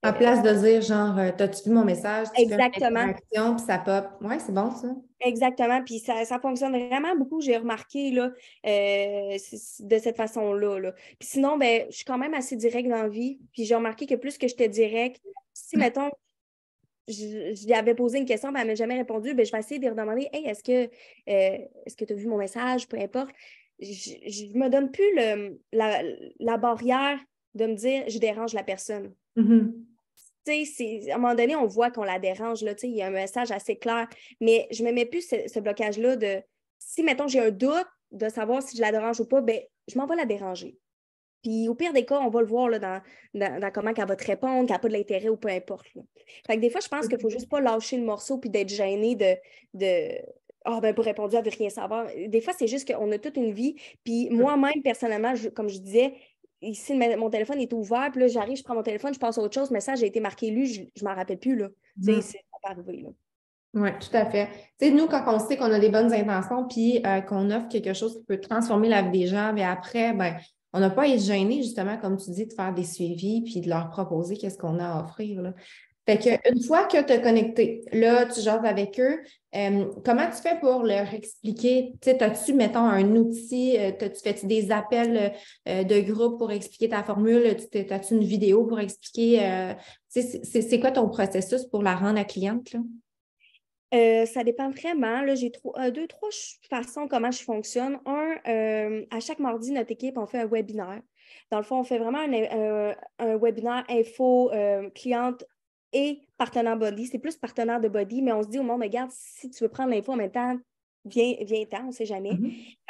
À place de dire genre, t'as-tu vu mon message? Tu fais une Exactement. interaction, puis ça pop. Ouais, c'est bon ça. Exactement. Puis ça fonctionne vraiment beaucoup, j'ai remarqué là, de cette façon-là. Là. Puis sinon, ben, je suis quand même assez directe dans la vie. Puis j'ai remarqué que plus que j'étais directe, si, mettons, je lui avais posé une question, ben, elle ne m'a jamais répondu, ben, je vais essayer de lui redemander hey, est-ce que tu as vu mon message? Peu importe. Je ne me donne plus la barrière de me dire je dérange la personne. À un moment donné, on voit qu'on la dérange. Là, il y a un message assez clair. Mais je ne me mets plus ce blocage-là de si, mettons, j'ai un doute de savoir si je la dérange ou pas, ben, je m'en vais la déranger. Puis au pire des cas, on va le voir là, dans comment elle va te répondre, qu'elle n'a pas de l'intérêt ou peu importe. Là. Fait que des fois, je pense qu'il ne faut juste pas lâcher le morceau puis d'être gêné de ben pour répondre, elle ne veut rien savoir. Des fois, c'est juste qu'on a toute une vie. Puis moi-même, personnellement, comme je disais, ici, mon téléphone est ouvert, puis là, j'arrive, je prends mon téléphone, je passe à autre chose, le message a été marqué lu, je ne m'en rappelle plus. Là. Ça peut arriver. Oui, tout à fait. Tu sais, nous, quand on sait qu'on a des bonnes intentions, puis qu'on offre quelque chose qui peut transformer la vie des gens, mais après, ben, on n'a pas à être gêné, justement, comme tu dis, de faire des suivis, puis de leur proposer qu'est-ce qu'on a à offrir. Là. Fait qu'une fois que tu as connecté, là, tu jases avec eux, comment tu fais pour leur expliquer? Tu sais, as-tu, mettons, un outil, fais-tu des appels de groupe pour expliquer ta formule? As-tu une vidéo pour expliquer? C'est quoi ton processus pour la rendre à cliente, là? Ça dépend vraiment. Là, j'ai deux, trois façons comment je fonctionne. À chaque mardi, notre équipe, on fait un webinaire. Dans le fond, on fait vraiment un webinaire info cliente et partenaire body. C'est plus partenaire de body, mais on se dit au monde, regarde, si tu veux prendre l'info en même temps, viens-t'en, on ne sait jamais.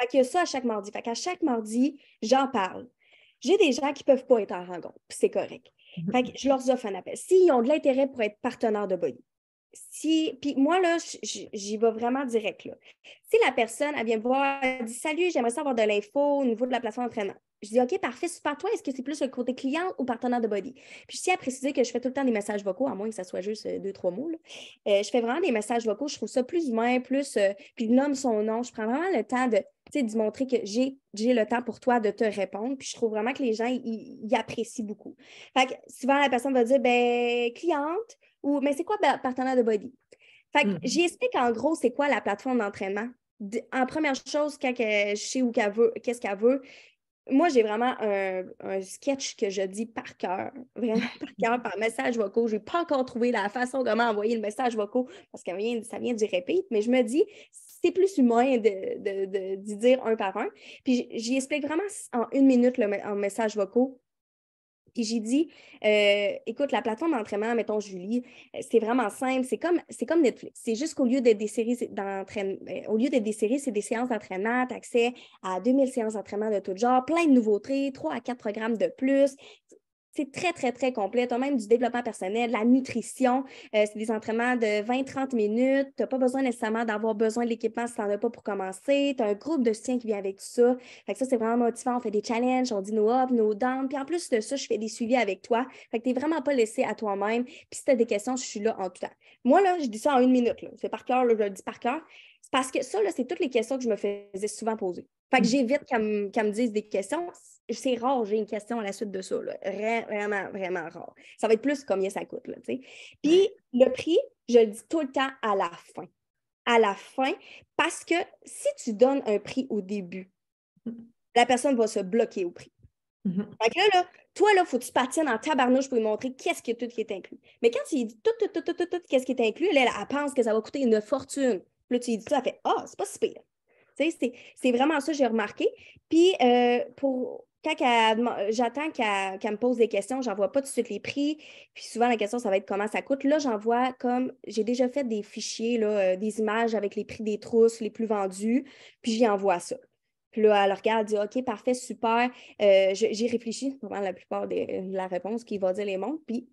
Fait qu'il y a ça à chaque mardi. Fait qu'à chaque mardi, j'en parle. J'ai des gens qui ne peuvent pas être en rencontre, puis c'est correct. Fait que je leur offre un appel. S'ils ont de l'intérêt pour être partenaire de body, puis moi, là, j'y vais vraiment direct. Là. Si la personne, elle vient me voir, elle dit salut, j'aimerais savoir de l'info au niveau de la plateforme d'entraînement. Je dis OK, parfait, super. Toi, est-ce que c'est plus le côté client ou partenaire de body? Puis je tiens à préciser que je fais tout le temps des messages vocaux, à moins que ça soit juste 2-3 mots. Là. Je fais vraiment des messages vocaux. Je trouve ça plus humain, plus. Puis je nomme son nom. Je prends vraiment le temps de montrer que j'ai le temps pour toi de te répondre. Puis je trouve vraiment que les gens, ils apprécient beaucoup. Fait que souvent, la personne va dire ben cliente. Mais c'est quoi partenaire de body? Fait que j'explique en gros c'est quoi la plateforme d'entraînement. En première chose, quand je sais où qu'elle veut, qu'est-ce qu'elle veut, moi, j'ai vraiment un sketch que je dis par cœur, vraiment par cœur, par message vocaux. Je n'ai pas encore trouvé la façon comment envoyer le message vocaux parce que ça vient du repeat, mais je me dis, c'est plus humain d'y dire un par un. Puis j'y explique vraiment en 1 minute en message vocaux Puis j'ai dit, écoute, la plateforme d'entraînement, mettons Julie, c'est vraiment simple. C'est comme Netflix. C'est juste qu'au lieu d'être des séries au lieu d'être des séries, c'est des séances d'entraînement. Tu as accès à 2000 séances d'entraînement de tout genre, plein de nouveautés, 3 à 4 programmes de plus. C'est très, très, très complet. Tu as même du développement personnel, de la nutrition. C'est des entraînements de 20-30 minutes. Tu n'as pas besoin nécessairement d'avoir besoin de l'équipement si tu n'en as pas pour commencer. Tu as un groupe de soutien qui vient avec tout ça. Fait que ça, c'est vraiment motivant. On fait des challenges, on dit nos ups, nos downs. Puis en plus de ça, je fais des suivis avec toi. Fait que tu n'es vraiment pas laissé à toi-même. Puis si tu as des questions, je suis là en tout temps. Moi, là, je dis ça en 1 minute. Là. C'est par cœur, là, je le dis par cœur. C'est parce que ça, là, c'est toutes les questions que je me faisais souvent poser. Fait que j'évite qu'elle me dise des questions. C'est rare, j'ai une question à la suite de ça. Là. Vraiment, vraiment rare. Ça va être plus combien ça coûte. Là, t'sais. Puis le prix, je le dis tout le temps à la fin. À la fin, parce que si tu donnes un prix au début, la personne va se bloquer au prix. Fait que là, toi, il faut que tu patines en tabarnouche pour lui montrer qu'est-ce que tout qui est inclus. Mais quand tu lui dis tout, qu'est-ce qui est inclus, elle pense que ça va coûter une fortune. Puis là, tu lui dis ça, elle fait « Ah, c'est pas si pire. » C'est vraiment ça que j'ai remarqué. Puis, j'attends qu'elle me pose des questions, j'envoie pas tout de suite les prix. Puis souvent, la question, ça va être comment ça coûte. Là, j'envoie comme, j'ai déjà fait des fichiers, là, des images avec les prix des trousses les plus vendus, puis j'y envoie ça. Puis là, elle regarde, elle dit « OK, parfait, super. » J'y réfléchis, vraiment la plupart de la réponse qui va dire les montres. Puis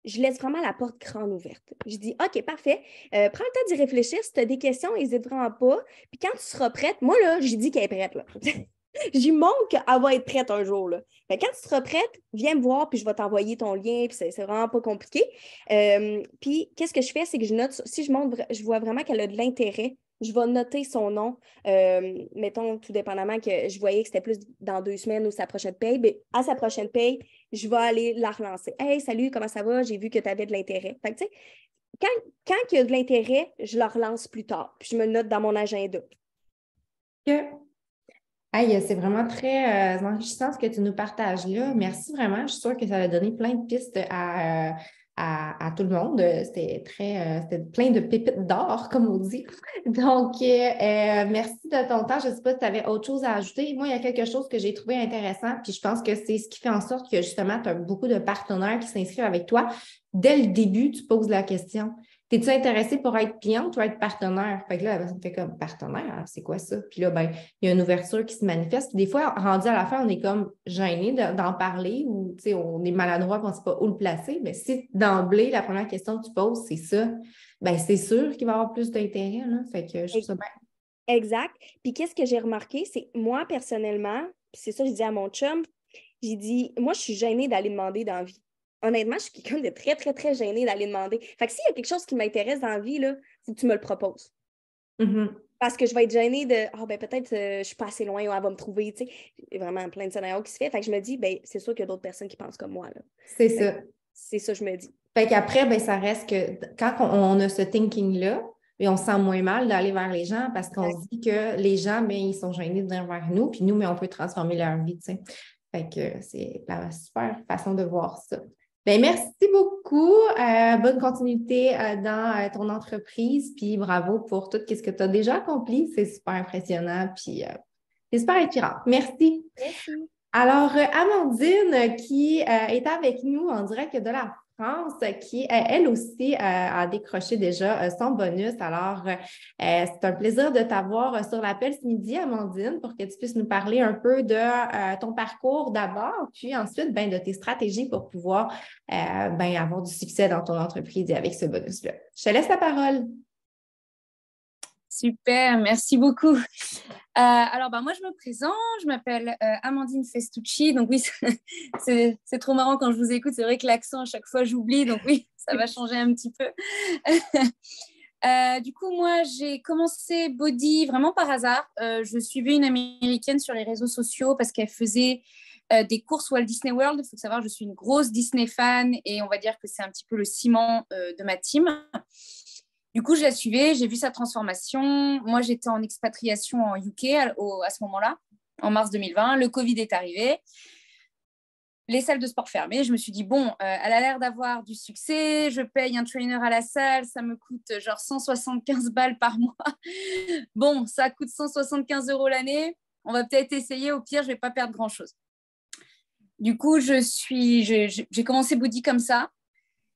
je laisse vraiment la porte grande ouverte. Je dis, OK, parfait. Prends le temps d'y réfléchir. Si tu as des questions, n'hésite vraiment pas. Puis quand tu seras prête, moi, là, j'ai dit qu'elle est prête. Là. J'y montre qu'elle va être prête un jour. Là. Fait quand tu seras prête, viens me voir, puis je vais t'envoyer ton lien. Puis c'est vraiment pas compliqué. Puis qu'est-ce que je fais, c'est que je note, si je vois vraiment qu'elle a de l'intérêt, je vais noter son nom. Mettons, tout dépendamment que je voyais que c'était plus dans 2 semaines ou sa prochaine paye. Mais à sa prochaine paye, je vais aller la relancer. « Hey, salut, comment ça va? J'ai vu que tu avais de l'intérêt. » Fait que, tu sais, quand il y a de l'intérêt, je la relance plus tard. Puis je me le note dans mon agenda. Hey, c'est vraiment très enrichissant ce que tu nous partages là. Merci vraiment. Je suis sûre que ça va donner plein de pistes à tout le monde. C'était plein de pépites d'or, comme on dit. Donc, merci de ton temps. Je ne sais pas si tu avais autre chose à ajouter. Moi, il y a quelque chose que j'ai trouvé intéressant, puis je pense que c'est ce qui fait en sorte que justement, tu as beaucoup de partenaires qui s'inscrivent avec toi. Dès le début, tu poses la question. T'es-tu intéressé pour être cliente ou être partenaire? Fait que là, ça me fait comme partenaire, c'est quoi ça? Puis là, ben, il y a une ouverture qui se manifeste. Puis des fois, rendu à la fin, on est comme gêné d'en parler ou on est maladroit, on ne sait pas où le placer. Mais si d'emblée, la première question que tu poses, c'est ça, ben c'est sûr qu'il va y avoir plus d'intérêt. Là. Fait que je trouve ça bien. Exact. Puis qu'est-ce que j'ai remarqué, c'est moi, personnellement, puis c'est ça que je dis à mon chum, j'ai dit, moi, je suis gênée d'aller demander dans la vie. Honnêtement, je suis quelqu'un de très, très, très gêné d'aller demander. Fait que s'il y a quelque chose qui m'intéresse dans la vie, il faut que tu me le proposes. Parce que je vais être gênée de ben peut-être je ne suis pas assez loin ou elle va me trouver. Il y a vraiment plein de scénarios qui se fait. Fait que je me dis, ben, c'est sûr qu'il y a d'autres personnes qui pensent comme moi. Là. C'est ça. C'est ça, je me dis. Fait qu'après, ben, ça reste que quand on a ce thinking-là, et on se sent moins mal d'aller vers les gens parce qu'on se dit que les gens, ben, ils sont gênés de venir vers nous, puis nous, mais on peut transformer leur vie. T'sais. Fait que c'est la super façon de voir ça. Bien, merci beaucoup. Bonne continuité dans ton entreprise. Puis bravo pour tout ce que tu as déjà accompli. C'est super impressionnant. Puis c'est super inspirant. Merci. Merci. Alors, Amandine, qui est avec nous en direct de la France, qui, elle aussi, a décroché déjà son bonus. Alors, c'est un plaisir de t'avoir sur l'appel ce midi, Amandine, pour que tu puisses nous parler un peu de ton parcours d'abord, puis ensuite, de tes stratégies pour pouvoir avoir du succès dans ton entreprise et avec ce bonus-là. Je te laisse la parole. Super, merci beaucoup. Alors, moi, je me présente, je m'appelle Amandine Festucci. Donc oui, c'est trop marrant quand je vous écoute. C'est vrai que l'accent, à chaque fois, j'oublie. Donc oui, ça va changer un petit peu. Du coup, moi, j'ai commencé Body vraiment par hasard. Je suivais une Américaine sur les réseaux sociaux parce qu'elle faisait des courses Walt Disney World. Il faut savoir, je suis une grosse Disney fan et on va dire que c'est un petit peu le ciment de ma team. Du coup, je la suivais, j'ai vu sa transformation. Moi, j'étais en expatriation en UK à ce moment-là, en mars 2020. Le Covid est arrivé. Les salles de sport fermées. Je me suis dit, bon, elle a l'air d'avoir du succès. Je paye un trainer à la salle. Ça me coûte genre 175 balles par mois. Bon, ça coûte 175 € l'année. On va peut-être essayer. Au pire, je ne vais pas perdre grand-chose. Du coup, j'ai commencé Body comme ça.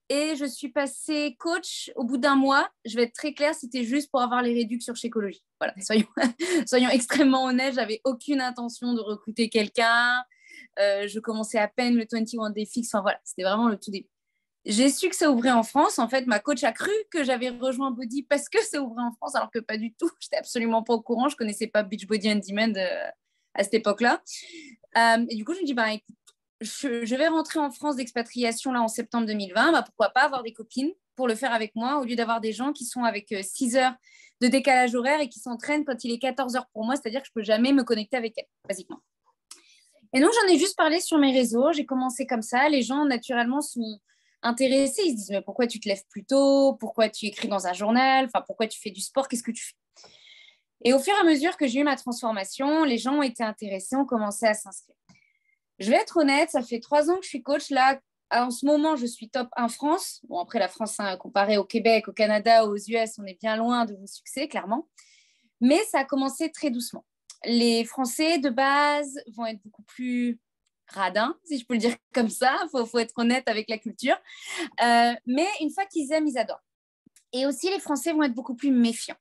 Et je suis passée coach au bout d'un mois. Je vais être très claire, c'était juste pour avoir les réductions sur Shakeology. Voilà, soyons extrêmement honnêtes. J'avais aucune intention de recruter quelqu'un. Je commençais à peine le 21 Day Fix. Enfin voilà, c'était vraiment le tout début. J'ai su que ça ouvrait en France. En fait, ma coach a cru que j'avais rejoint Body parce que ça ouvrait en France, alors que pas du tout. Je n'étais absolument pas au courant. Je ne connaissais pas Beachbody on Demand à cette époque-là. Et du coup, je me dis, bah, écoute, je vais rentrer en France d'expatriation là en septembre 2020. Bah, pourquoi pas avoir des copines pour le faire avec moi au lieu d'avoir des gens qui sont avec 6 heures de décalage horaire et qui s'entraînent quand il est 14 heures pour moi. C'est-à-dire que je ne peux jamais me connecter avec elles, basiquement. Et donc, j'en ai juste parlé sur mes réseaux. J'ai commencé comme ça. Les gens, naturellement, sont intéressés. Ils se disent, mais pourquoi tu te lèves plus tôt? Pourquoi tu écris dans un journal? Enfin, pourquoi tu fais du sport? Qu'est-ce que tu fais? Et au fur et à mesure que j'ai eu ma transformation, les gens ont été intéressés, ont commencé à s'inscrire. Je vais être honnête, ça fait 3 ans que je suis coach. Là, en ce moment, je suis top 1 France. Bon, après, la France, hein, comparé au Québec, au Canada, aux US, on est bien loin de vos succès, clairement. Mais ça a commencé très doucement. Les Français, de base, vont être beaucoup plus radins, si je peux le dire comme ça. Il faut être honnête avec la culture. Mais une fois qu'ils aiment, ils adorent. Et aussi, les Français vont être beaucoup plus méfiants.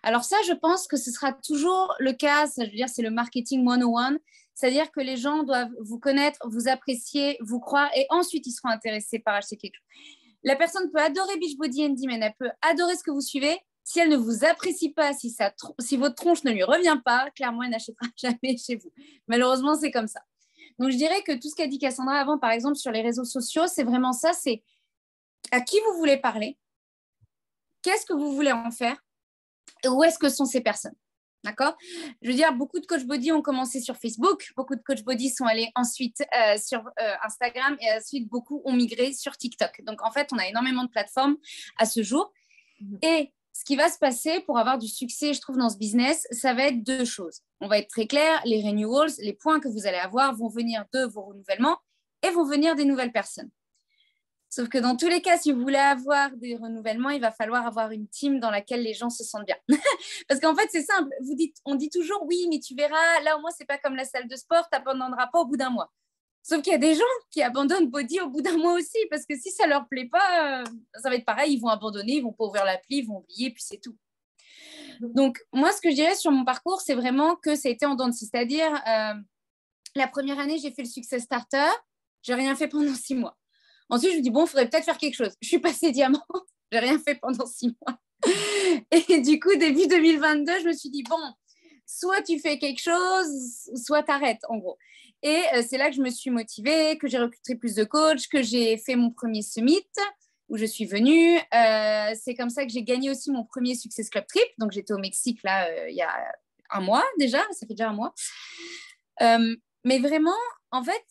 Alors ça, je pense que ce sera toujours le cas. Ça, je veux dire, c'est le marketing 101. C'est-à-dire que les gens doivent vous connaître, vous apprécier, vous croire, et ensuite, ils seront intéressés par acheter quelque chose. La personne peut adorer Beachbody and Demand, elle peut adorer ce que vous suivez. Si elle ne vous apprécie pas, si votre tronche ne lui revient pas, clairement, elle n'achètera jamais chez vous. Malheureusement, c'est comme ça. Donc, je dirais que tout ce qu'a dit Cassandra avant, par exemple, sur les réseaux sociaux, c'est vraiment ça, c'est à qui vous voulez parler, qu'est-ce que vous voulez en faire, et où est-ce que sont ces personnes. D'accord? Je veux dire, beaucoup de coach body ont commencé sur Facebook, beaucoup de coach body sont allés ensuite sur Instagram et ensuite beaucoup ont migré sur TikTok. Donc, en fait, on a énormément de plateformes à ce jour. Et ce qui va se passer pour avoir du succès, je trouve, dans ce business, ça va être 2 choses. On va être très clair, les renewals, les points que vous allez avoir vont venir de vos renouvellements et vont venir des nouvelles personnes. Sauf que dans tous les cas, si vous voulez avoir des renouvellements, il va falloir avoir une team dans laquelle les gens se sentent bien. Parce qu'en fait, c'est simple. On dit toujours, oui, mais tu verras, là au moins, c'est pas comme la salle de sport, tu n'abandonneras pas au bout d'un mois. Sauf qu'il y a des gens qui abandonnent Body au bout d'un mois aussi, parce que si ça leur plaît pas, ça va être pareil, ils vont abandonner, ils vont pas ouvrir l'appli, ils vont oublier, puis c'est tout. Donc, moi, ce que je dirais sur mon parcours, c'est vraiment que ça a été en dents de scie. C'est-à-dire, la première année, j'ai fait le Success Starter, j'ai rien fait pendant 6 mois. Ensuite, je me dis, bon, il faudrait peut-être faire quelque chose. Je suis passée diamant, j'ai rien fait pendant 6 mois. Et du coup, début 2022, je me suis dit, bon, soit tu fais quelque chose, soit t'arrêtes, en gros. Et c'est là que je me suis motivée, que j'ai recruté plus de coachs, que j'ai fait mon premier summit, où je suis venue. C'est comme ça que j'ai gagné aussi mon premier Success Club Trip. Donc, j'étais au Mexique, là, il y a 1 mois déjà. Ça fait déjà 1 mois. Mais vraiment, en fait,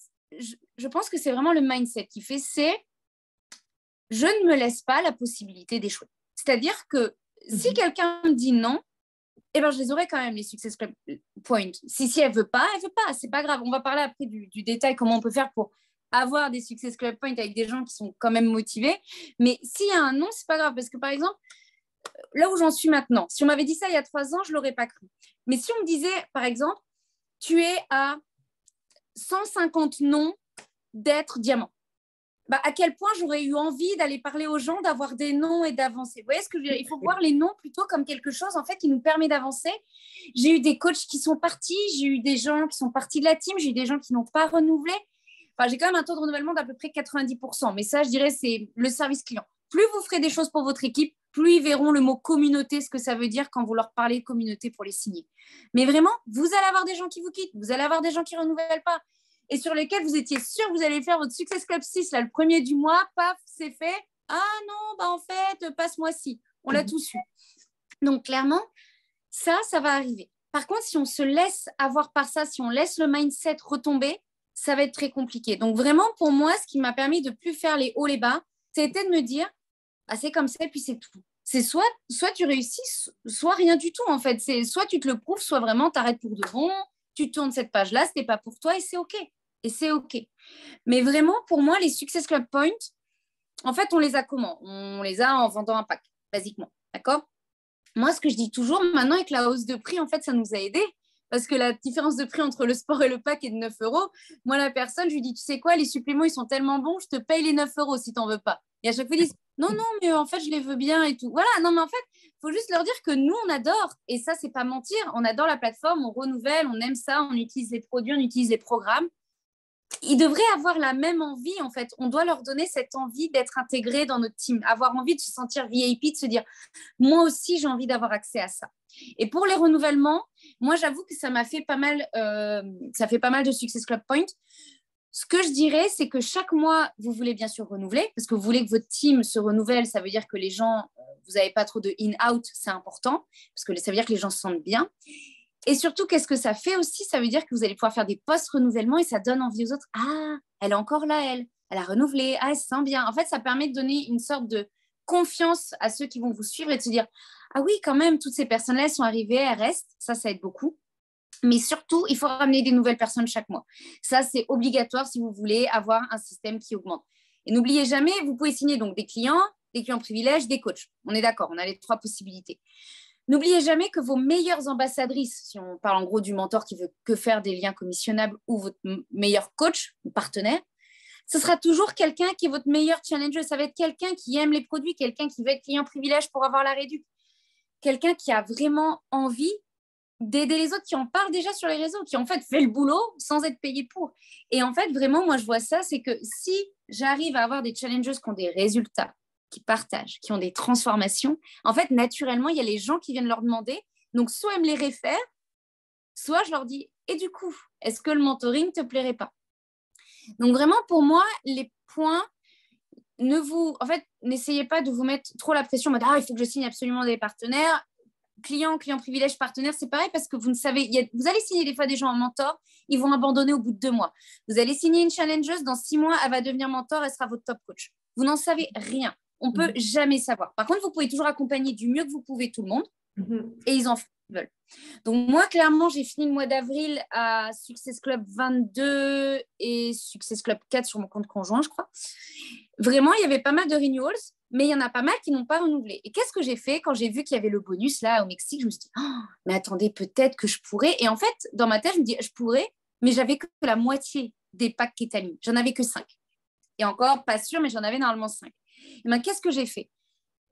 je pense que c'est vraiment le mindset qui fait, c'est je ne me laisse pas la possibilité d'échouer. C'est-à-dire que si quelqu'un me dit non, eh ben, je les aurai quand même, les Success Club Points. Si elle ne veut pas, elle ne veut pas. C'est pas grave. On va parler après du détail, comment on peut faire pour avoir des Success Club Points avec des gens qui sont quand même motivés. Mais s'il y a un non, ce n'est pas grave. Parce que, par exemple, là où j'en suis maintenant, si on m'avait dit ça il y a 3 ans, je ne l'aurais pas cru. Mais si on me disait, par exemple, tu es à 150 noms d'être diamant, bah, à quel point j'aurais eu envie d'aller parler aux gens, d'avoir des noms et d'avancer. Vous voyez ce que je veux dire? Il faut voir les noms plutôt comme quelque chose en fait, qui nous permet d'avancer. J'ai eu des coachs qui sont partis, j'ai eu des gens qui sont partis de la team, j'ai eu des gens qui n'ont pas renouvelé. Enfin, j'ai quand même un taux de renouvellement d'à peu près 90%. Mais ça, je dirais, c'est le service client. Plus vous ferez des choses pour votre équipe, plus ils verront le mot communauté, ce que ça veut dire quand vous leur parlez de communauté pour les signer. Mais vraiment, vous allez avoir des gens qui vous quittent, vous allez avoir des gens qui ne renouvellent pas. Et sur lesquels vous étiez sûr que vous allez faire votre Success Club 6, là, le premier du mois, paf, c'est fait. Ah non, bah en fait, passe-moi-ci. On l'a tous eu. Donc, clairement, ça va arriver. Par contre, si on se laisse avoir par ça, si on laisse le mindset retomber, ça va être très compliqué. Donc, vraiment, pour moi, ce qui m'a permis de ne plus faire les hauts, les bas, c'était de me dire, ah, c'est comme ça, et puis c'est tout. C'est soit tu réussis, soit rien du tout, en fait. C'est soit tu te le prouves, soit vraiment, tu arrêtes pour de bon, tu tournes cette page-là, ce n'est pas pour toi et c'est OK. Et c'est OK. Mais vraiment, pour moi, les Success Club Points, en fait, on les a comment? On les a en vendant un pack, basiquement. D'accord? Moi, ce que je dis toujours, maintenant, avec la hausse de prix, en fait, ça nous a aidés. parce que la différence de prix entre le sport et le pack est de 9 euros. Moi, la personne, je lui dis, tu sais quoi, les suppléments, ils sont tellement bons, je te paye les 9 euros si tu n'en veux pas. Et à chaque fois, ils disent, non, mais en fait, je les veux bien et tout. Voilà, non, mais en fait, il faut juste leur dire que nous, on adore. Et ça, c'est pas mentir. On adore la plateforme, on renouvelle, on aime ça, on utilise les produits, on utilise les programmes. Ils devraient avoir la même envie, en fait. On doit leur donner cette envie d'être intégrés dans notre team, avoir envie de se sentir VIP, de se dire, moi aussi, j'ai envie d'avoir accès à ça. Et pour les renouvellements, moi, j'avoue que ça m'a fait pas mal, ça fait pas mal de Success Club Points. Ce que je dirais, c'est que chaque mois, vous voulez bien sûr renouveler, parce que vous voulez que votre team se renouvelle. Ça veut dire que les gens, vous n'avez pas trop de in-out, c'est important, parce que ça veut dire que les gens se sentent bien. Et surtout, qu'est-ce que ça fait aussi? Ça veut dire que vous allez pouvoir faire des post-renouvellements et ça donne envie aux autres. Ah, elle est encore là, elle a renouvelé. Ah, elle se sent bien. En fait, ça permet de donner une sorte de confiance à ceux qui vont vous suivre et de se dire, ah oui, quand même, toutes ces personnes-là, elles sont arrivées, elles restent. Ça aide beaucoup. Mais surtout, il faut ramener des nouvelles personnes chaque mois. Ça, c'est obligatoire si vous voulez avoir un système qui augmente. Et n'oubliez jamais, vous pouvez signer donc des clients privilèges, des coachs. On est d'accord, on a les 3 possibilités. N'oubliez jamais que vos meilleures ambassadrices, si on parle en gros du mentor qui veut que faire des liens commissionnables ou votre meilleur coach ou partenaire, ce sera toujours quelqu'un qui est votre meilleur challenger. Ça va être quelqu'un qui aime les produits, quelqu'un qui veut être client privilège pour avoir la réduction, quelqu'un qui a vraiment envie d'aider les autres, qui en parlent déjà sur les réseaux, qui en fait fait le boulot sans être payé pour. Et en fait, vraiment, moi, je vois ça, c'est que si j'arrive à avoir des challengers qui ont des résultats, qui partagent, qui ont des transformations, en fait, naturellement, il y a les gens qui viennent leur demander. Donc, soit ils me les réfèrent, soit je leur dis, et du coup, est-ce que le mentoring ne te plairait pas? Donc, vraiment, pour moi, les points, en fait, n'essayez pas de vous mettre trop la pression en mode, il faut que je signe absolument des partenaires. Client privilège, partenaire, c'est pareil parce que vous ne savez, vous allez signer des fois des gens en mentor, ils vont abandonner au bout de 2 mois. Vous allez signer une challengeuse, dans 6 mois, elle va devenir mentor, elle sera votre top coach. Vous n'en savez rien. On ne peut jamais savoir. Par contre, vous pouvez toujours accompagner du mieux que vous pouvez tout le monde et ils en veulent. Donc, moi, clairement, j'ai fini le mois d'avril à Success Club 22 et Success Club 4 sur mon compte conjoint, je crois. Vraiment, il y avait pas mal de renewals, mais il y en a pas mal qui n'ont pas renouvelé. Et qu'est-ce que j'ai fait quand j'ai vu qu'il y avait le bonus là au Mexique? Je me suis dit, mais attendez, peut-être que je pourrais. Et en fait, dans ma tête, je me dis, je pourrais, mais j'avais que la moitié des packs Ketamine. J'en avais que 5. Et encore, pas sûr, mais j'en avais normalement 5. Et bien, qu'est-ce que j'ai fait?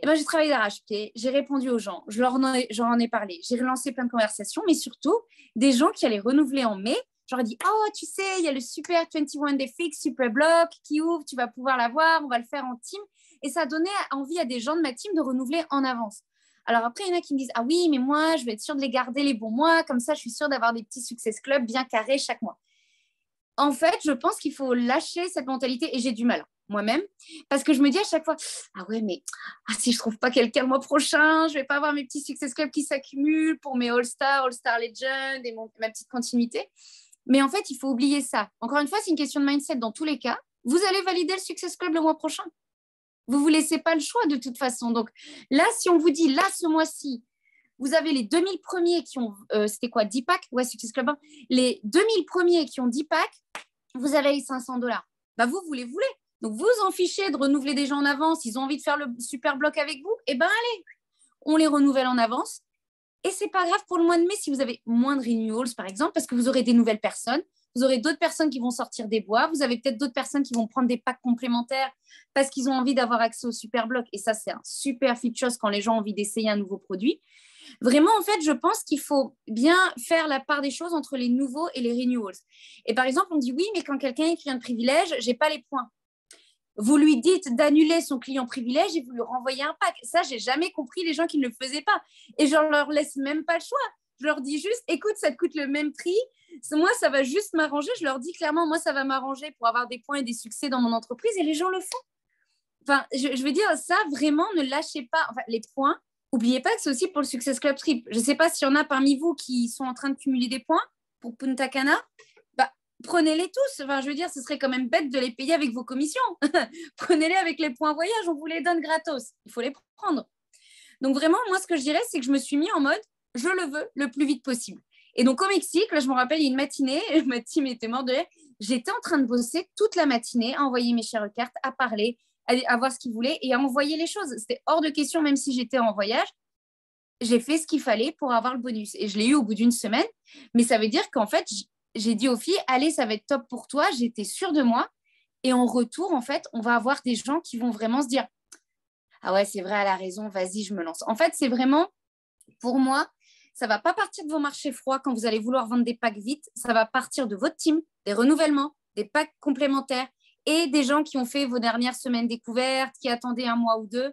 J'ai travaillé d'arrache-pied, j'ai répondu aux gens, j'en en ai parlé, j'ai relancé plein de conversations, mais surtout, des gens qui allaient renouveler en mai, j'aurais dit, tu sais, il y a le Super 21 Day Fix, Super Block qui ouvre, tu vas pouvoir l'avoir, on va le faire en team. Et ça a donné envie à des gens de ma team de renouveler en avance. Alors après, il y en a qui me disent, oui, mais moi, je vais être sûre de les garder les bons mois, comme ça, je suis sûre d'avoir des petits Success Club bien carrés chaque mois. En fait, je pense qu'il faut lâcher cette mentalité et j'ai du mal moi-même parce que je me dis à chaque fois, ouais, mais si je trouve pas quelqu'un le mois prochain, je vais pas avoir mes petits Success Club qui s'accumulent pour mes All-Star Legend et ma petite continuité. Mais en fait, il faut oublier ça. Encore une fois, c'est une question de mindset dans tous les cas. Vous allez valider le Success Club le mois prochain. Vous vous laissez pas le choix de toute façon. Donc là, si on vous dit, là, ce mois-ci, vous avez les 2000 premiers qui ont, c'était quoi, 10 packs? Ouais, Success Club 1. Les 2000 premiers qui ont 10 packs, vous avez les $500. Vous les voulez. Donc, vous en fichez de renouveler des gens en avance. Ils ont envie de faire le super bloc avec vous. Allez, on les renouvelle en avance. Et c'est pas grave pour le mois de mai si vous avez moins de renewals, par exemple, parce que vous aurez des nouvelles personnes. Vous aurez d'autres personnes qui vont sortir des bois. Vous avez peut-être d'autres personnes qui vont prendre des packs complémentaires parce qu'ils ont envie d'avoir accès au super bloc. Et ça, c'est un super feature quand les gens ont envie d'essayer un nouveau produit. Vraiment, en fait, je pense qu'il faut bien faire la part des choses entre les nouveaux et les renewals. Et par exemple, on dit oui, mais quand quelqu'un est client de privilège, je n'ai pas les points. Vous lui dites d'annuler son client privilège et vous lui renvoyez un pack. Ça, je n'ai jamais compris les gens qui ne le faisaient pas. Et je ne leur laisse même pas le choix. Je leur dis juste, écoute, ça te coûte le même prix. Moi, ça va juste m'arranger. Je leur dis clairement, moi, ça va m'arranger pour avoir des points et des succès dans mon entreprise. Et les gens le font. Enfin, je veux dire, ça, vraiment, ne lâchez pas. Enfin, les points, n'oubliez pas que c'est aussi pour le Success Club Trip. Je ne sais pas s'il y en a parmi vous qui sont en train de cumuler des points pour Punta Cana. Prenez-les tous. Enfin, je veux dire, ce serait quand même bête de les payer avec vos commissions. Prenez-les avec les points voyage. On vous les donne gratos. Il faut les prendre. Donc, vraiment, moi, ce que je dirais, c'est que je me suis mis en mode, je le veux le plus vite possible. Et donc, au Mexique, là, je me rappelle, il y a une matinée, ma team était morte de rire. J'étais en train de bosser toute la matinée, à envoyer mes chères cartes, à parler, à voir ce qu'ils voulaient et à envoyer les choses. C'était hors de question, même si j'étais en voyage. j'ai fait ce qu'il fallait pour avoir le bonus. Et je l'ai eu au bout d'une semaine. Mais ça veut dire qu'en fait, j'ai dit aux filles, allez, ça va être top pour toi. J'étais sûre de moi. Et en retour, en fait, on va avoir des gens qui vont vraiment se dire, ah ouais, c'est vrai, elle a raison, vas-y, je me lance. En fait, c'est vraiment, pour moi, ça ne va pas partir de vos marchés froids quand vous allez vouloir vendre des packs vite. Ça va partir de votre team, des renouvellements, des packs complémentaires et des gens qui ont fait vos dernières semaines découvertes, qui attendaient 1 mois ou 2.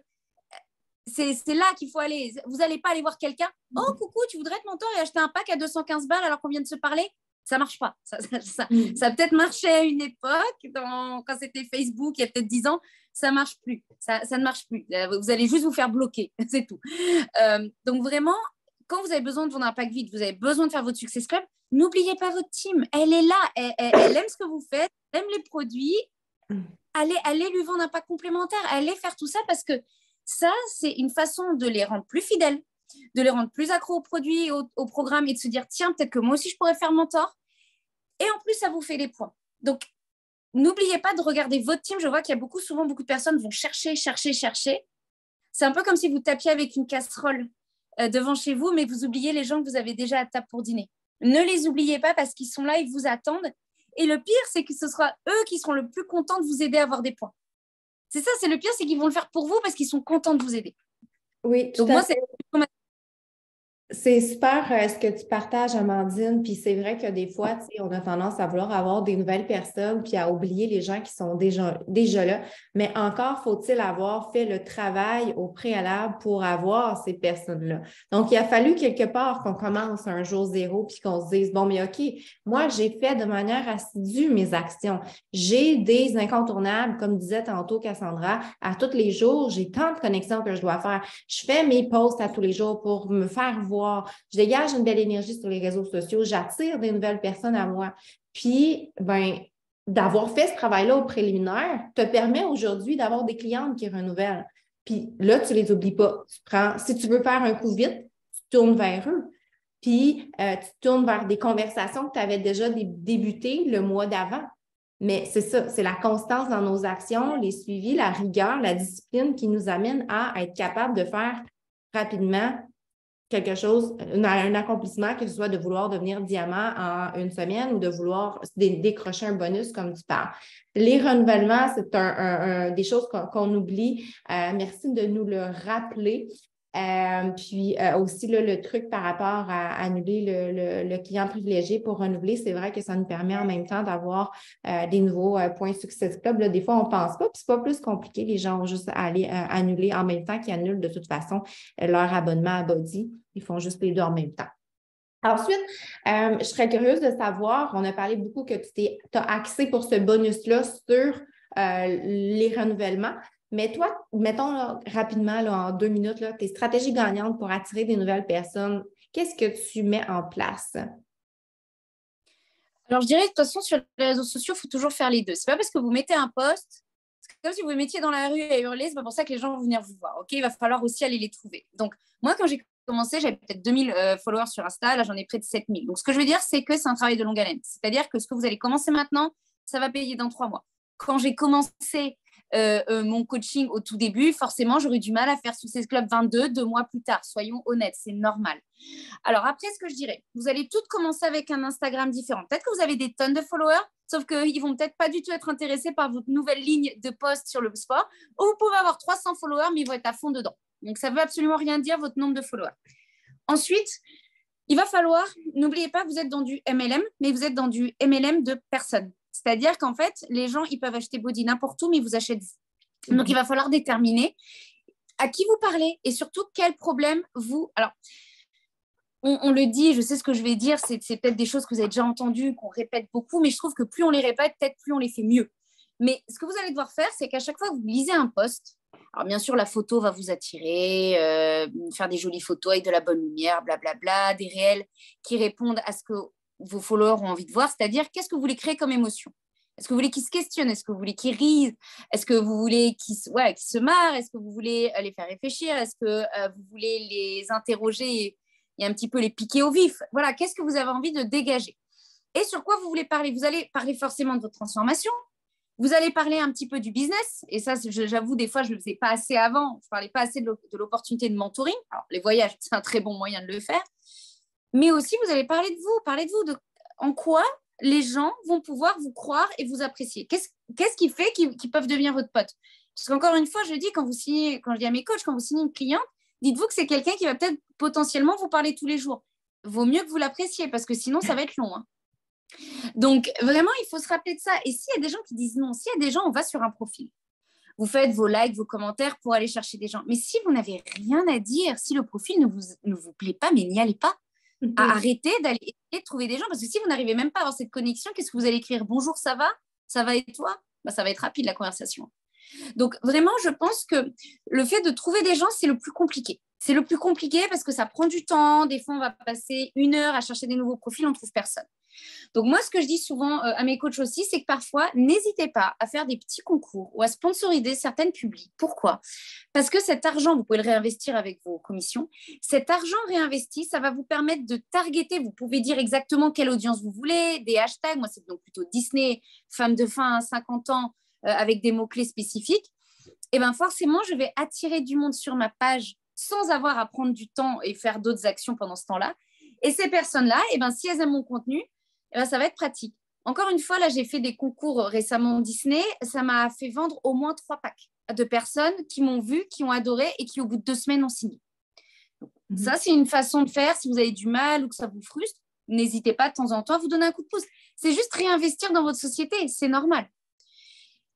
C'est là qu'il faut aller. Vous n'allez pas aller voir quelqu'un. Oh, coucou, tu voudrais être mentor et acheter un pack à 215 balles alors qu'on vient de se parler? Ça ne marche pas. Ça a peut-être marché à une époque, quand c'était Facebook, il y a peut-être 10 ans. Ça ne marche plus. Ça ne marche plus. Vous allez juste vous faire bloquer. C'est tout. Donc, vraiment, quand vous avez besoin de vendre un pack vide, vous avez besoin de faire votre Success Club, n'oubliez pas votre team. Elle est là. Elle aime ce que vous faites. Elle aime les produits. Allez lui vendre un pack complémentaire. Allez faire tout ça parce que ça, c'est une façon de les rendre plus fidèles, de les rendre plus accros aux produits, au programme et de se dire, tiens, peut-être que moi aussi, je pourrais faire mentor. Et en plus, ça vous fait des points. Donc, n'oubliez pas de regarder votre team. Je vois qu'il y a souvent beaucoup de personnes vont chercher. C'est un peu comme si vous tapiez avec une casserole devant chez vous, mais vous oubliez les gens que vous avez déjà à table pour dîner. Ne les oubliez pas parce qu'ils sont là, ils vous attendent. Et le pire, c'est que ce sera eux qui seront le plus contents de vous aider à avoir des points. C'est ça, c'est le pire, c'est qu'ils vont le faire pour vous parce qu'ils sont contents de vous aider. Oui, tout Donc, à moi, fait. C'est super ce que tu partages, Amandine. Puis c'est vrai que des fois, tu sais, on a tendance à vouloir avoir des nouvelles personnes puis à oublier les gens qui sont déjà là. Mais encore faut-il avoir fait le travail au préalable pour avoir ces personnes-là. Donc, il a fallu quelque part qu'on commence un jour zéro puis qu'on se dise, bon, mais OK, moi, j'ai fait de manière assidue mes actions. J'ai des incontournables, comme disait tantôt Cassandra, à tous les jours, j'ai tant de connexions que je dois faire. Je fais mes posts à tous les jours pour me faire voir. Je dégage une belle énergie sur les réseaux sociaux, j'attire des nouvelles personnes à moi. Puis, d'avoir fait ce travail-là au préliminaire te permet aujourd'hui d'avoir des clientes qui renouvellent. Puis là, tu ne les oublies pas. Si tu veux faire un coup vite, tu tournes vers eux. Puis, tu tournes vers des conversations que tu avais déjà débutées le mois d'avant. Mais c'est ça, c'est la constance dans nos actions, les suivis, la rigueur, la discipline qui nous amène à être capable de faire rapidement quelque chose, un accomplissement, que ce soit de vouloir devenir diamant en 1 semaine ou de vouloir décrocher un bonus comme tu parles. Les renouvellements, c'est des choses qu'on oublie. Merci de nous le rappeler. Puis aussi, là, le truc par rapport à annuler le client privilégié pour renouveler, c'est vrai que ça nous permet en même temps d'avoir des nouveaux points Success Club. Là, des fois, on ne pense pas, puis c'est pas plus compliqué. Les gens ont juste à aller annuler en même temps qu'ils annulent de toute façon leur abonnement à Body. Ils font juste les deux en même temps. Ensuite, je serais curieuse de savoir, on a parlé beaucoup que tu as axé pour ce bonus-là sur les renouvellements. Mais toi, mettons là, rapidement, là, en 2 minutes, là, tes stratégies gagnantes pour attirer des nouvelles personnes, qu'est-ce que tu mets en place? Alors, je dirais de toute façon, sur les réseaux sociaux, il faut toujours faire les deux. Ce n'est pas parce que vous mettez un post, c'est comme si vous vous mettiez dans la rue à hurler, ce n'est pas pour ça que les gens vont venir vous voir. Ok, il va falloir aussi aller les trouver. Donc, moi, quand j'ai commencé, j'avais peut-être 2000 followers sur Insta, là, j'en ai près de 7000. Donc, ce que je veux dire, c'est que c'est un travail de longue haleine. C'est-à-dire que ce que vous allez commencer maintenant, ça va payer dans 3 mois. Quand j'ai commencé mon coaching au tout début, forcément, j'aurais du mal à faire Success Club 22 2 mois plus tard. Soyons honnêtes, c'est normal. Alors après, ce que je dirais, vous allez toutes commencer avec un Instagram différent. Peut-être que vous avez des tonnes de followers, sauf qu'ils ne vont peut-être pas du tout être intéressés par votre nouvelle ligne de post sur le sport. Ou vous pouvez avoir 300 followers, mais ils vont être à fond dedans. Donc, ça ne veut absolument rien dire, votre nombre de followers. Ensuite, il va falloir, n'oubliez pas, vous êtes dans du MLM, mais vous êtes dans du MLM de personnes. C'est-à-dire qu'en fait, les gens, ils peuvent acheter Body n'importe où, mais ils vous achètent vous. Donc, il va falloir déterminer à qui vous parlez et surtout quel problème vous... Alors, on le dit, je sais ce que je vais dire, c'est peut-être des choses que vous avez déjà entendues, qu'on répète beaucoup, mais je trouve que plus on les répète, peut-être plus on les fait mieux. Mais ce que vous allez devoir faire, c'est qu'à chaque fois que vous lisez un post, alors bien sûr, la photo va vous attirer, faire des jolies photos avec de la bonne lumière, blablabla, des réels qui répondent à ce que vos followers ont envie de voir, c'est-à-dire qu'est-ce que vous voulez créer comme émotion? Est-ce que vous voulez qu'ils se questionnent? Est-ce que vous voulez qu'ils rient? Est-ce que vous voulez qu'ils se marrent? Est-ce que vous voulez les faire réfléchir? Est-ce que vous voulez les interroger et un petit peu les piquer au vif? Voilà, qu'est-ce que vous avez envie de dégager? Et sur quoi vous voulez parler? Vous allez parler forcément de votre transformation, Vous allez parler un petit peu du business. Et ça, j'avoue, des fois, je ne le faisais pas assez avant. Je ne parlais pas assez de l'opportunité de mentoring. Alors, les voyages, c'est un très bon moyen de le faire. Mais aussi, vous allez parler de vous. Parler de vous, en quoi les gens vont pouvoir vous croire et vous apprécier. Qu'est-ce qui fait qu'ils peuvent devenir votre pote? Parce qu'encore une fois, je dis, quand je dis à mes coachs, quand vous signez une cliente, dites-vous que c'est quelqu'un qui va peut-être potentiellement vous parler tous les jours. Vaut mieux que vous l'appréciez parce que sinon, ça va être long. Hein. Donc, vraiment, il faut se rappeler de ça. Et s'il y a des gens qui disent non, s'il y a des gens, on va sur un profil. Vous faites vos likes, vos commentaires pour aller chercher des gens. Mais si vous n'avez rien à dire, si le profil ne vous plaît pas, mais n'y allez pas. Arrêtez d'aller essayer de trouver des gens. Parce que si vous n'arrivez même pas à avoir cette connexion, qu'est-ce que vous allez écrire? Bonjour, ça va? Ça va et toi? Ça va être rapide, la conversation. Donc, vraiment, je pense que le fait de trouver des gens, c'est le plus compliqué. C'est le plus compliqué parce que ça prend du temps. Des fois, on va passer 1 heure à chercher des nouveaux profils, on ne trouve personne. Donc, moi, ce que je dis souvent à mes coachs aussi, c'est que parfois, n'hésitez pas à faire des petits concours ou à sponsoriser certaines publics. Pourquoi? Parce que cet argent, vous pouvez le réinvestir avec vos commissions. Cet argent réinvesti, ça va vous permettre de targeter. Vous pouvez dire exactement quelle audience vous voulez, des hashtags. Moi, c'est donc plutôt Disney, femme de fin à 50 ans, avec des mots-clés spécifiques. Et bien, forcément, je vais attirer du monde sur ma page sans avoir à prendre du temps et faire d'autres actions pendant ce temps-là. Et ces personnes-là, et ben, si elles aiment mon contenu, et ben, ça va être pratique. Encore une fois, là, j'ai fait des concours récemment Disney. Ça m'a fait vendre au moins 3 packs de personnes qui m'ont vu, qui ont adoré et qui, au bout de 2 semaines, ont signé. Donc, ça, c'est une façon de faire. Si vous avez du mal ou que ça vous frustre, n'hésitez pas de temps en temps à vous donner un coup de pouce. C'est juste réinvestir dans votre société. C'est normal.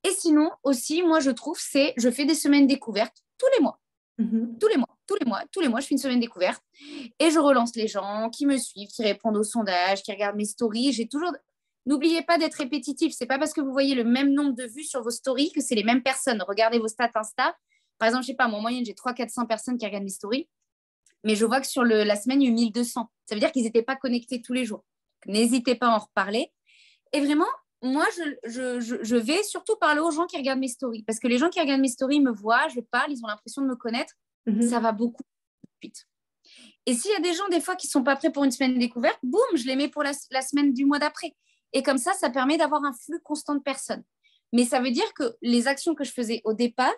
Et sinon, aussi, moi, je trouve, je fais des semaines découvertes tous les mois. Tous les mois, je fais une semaine découverte et je relance les gens qui me suivent, qui répondent aux sondages, qui regardent mes stories. N'oubliez pas d'être répétitif. C'est pas parce que vous voyez le même nombre de vues sur vos stories que c'est les mêmes personnes. Regardez vos stats Insta. Par exemple, je sais pas, en moyenne, j'ai 300-400 personnes qui regardent mes stories. Mais je vois que sur la semaine, il y a eu 1200. Ça veut dire qu'ils n'étaient pas connectés tous les jours. N'hésitez pas à en reparler. Et vraiment, moi, je vais surtout parler aux gens qui regardent mes stories. Parce que les gens qui regardent mes stories me voient, je parle, ils ont l'impression de me connaître. Ça va beaucoup vite. Et s'il y a des gens, des fois, qui ne sont pas prêts pour une semaine découverte, boum, je les mets pour la semaine du mois d'après. Et comme ça permet d'avoir un flux constant de personnes. Mais ça veut dire que les actions que je faisais au départ,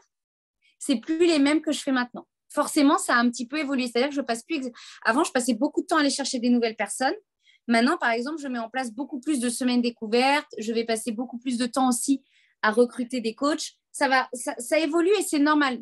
ce n'est plus les mêmes que je fais maintenant. Forcément, ça a un petit peu évolué. C'est-à-dire que je passe plus... Avant, je passais beaucoup de temps à aller chercher des nouvelles personnes. Maintenant, par exemple, je mets en place beaucoup plus de semaines découvertes. Je vais passer beaucoup plus de temps aussi à recruter des coachs. Ça évolue et c'est normal.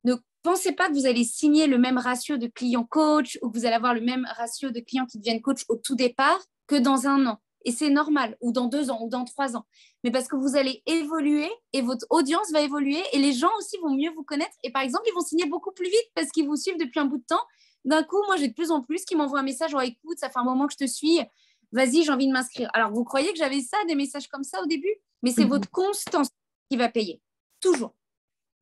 Ne pensez pas que vous allez signer le même ratio de clients coach ou que vous allez avoir le même ratio de clients qui deviennent coach au tout départ que dans 1 an. Et c'est normal, ou dans 2 ans, ou dans 3 ans. Mais parce que vous allez évoluer et votre audience va évoluer et les gens aussi vont mieux vous connaître. Et par exemple, ils vont signer beaucoup plus vite parce qu'ils vous suivent depuis un bout de temps. D'un coup, moi, j'ai de plus en plus qui m'envoient un message « Oh, écoute, ça fait un moment que je te suis. Vas-y, j'ai envie de m'inscrire. » Alors, vous croyez que j'avais ça, des messages comme ça au début? Mais c'est votre constance qui va payer. Toujours.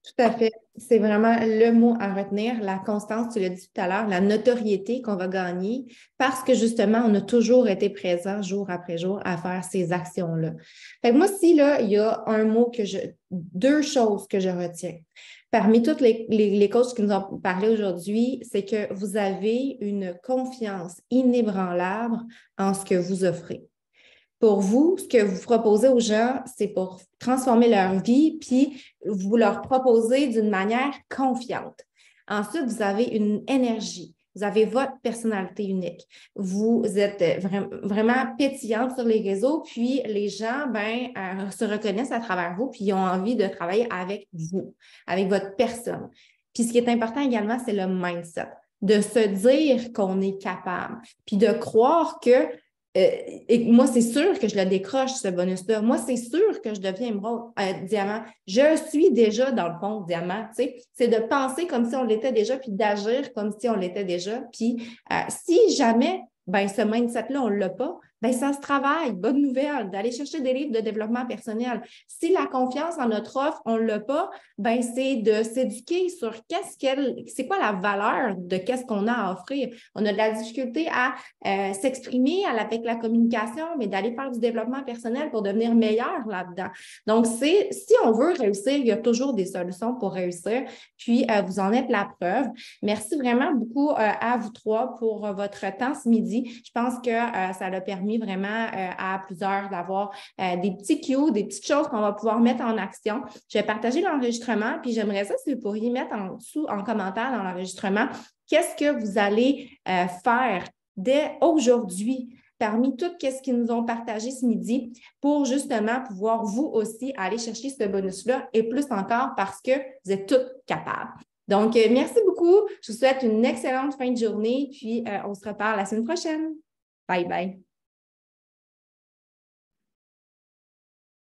Tout à fait. C'est vraiment le mot à retenir, la constance, tu l'as dit tout à l'heure, la notoriété qu'on va gagner parce que justement, on a toujours été présent jour après jour à faire ces actions-là. Fait que moi, si là, il y a un mot 2 choses que je retiens. Parmi toutes les coachs qui nous ont parlé aujourd'hui, c'est que vous avez une confiance inébranlable en ce que vous offrez. Pour vous, ce que vous proposez aux gens, c'est pour transformer leur vie, puis vous leur proposez d'une manière confiante. Ensuite, vous avez une énergie. Vous avez votre personnalité unique. Vous êtes vraiment pétillante sur les réseaux, puis les gens se reconnaissent à travers vous, puis ils ont envie de travailler avec vous, avec votre personne. Puis ce qui est important également, c'est le mindset, de se dire qu'on est capable, puis de croire que et moi, c'est sûr que je le décroche, ce bonus-là. Moi, c'est sûr que je deviens émeraude, diamant. Je suis déjà dans le fond diamant. Tu sais, c'est de penser comme si on l'était déjà, puis d'agir comme si on l'était déjà. Puis, si jamais, ce mindset-là, on ne l'a pas, ça se travaille. Bonne nouvelle, d'aller chercher des livres de développement personnel. Si la confiance en notre offre, on ne l'a pas, c'est de s'éduquer sur c'est quoi la valeur de qu'est-ce qu'on a à offrir. On a de la difficulté à s'exprimer avec la communication, mais d'aller faire du développement personnel pour devenir meilleur là-dedans. Donc, si on veut réussir, il y a toujours des solutions pour réussir. Puis, vous en êtes la preuve. Merci vraiment beaucoup à vous 3 pour votre temps ce midi. Je pense que ça a permis permis vraiment à plusieurs d'avoir des petits cues, des petites choses qu'on va pouvoir mettre en action. Je vais partager l'enregistrement, puis j'aimerais ça si vous pourriez mettre en dessous, en commentaire dans l'enregistrement, qu'est-ce que vous allez faire dès aujourd'hui parmi tout ce qu'ils nous ont partagé ce midi pour justement pouvoir vous aussi aller chercher ce bonus-là et plus encore parce que vous êtes toutes capables. Donc, merci beaucoup. Je vous souhaite une excellente fin de journée, puis on se reparle la semaine prochaine. Bye bye.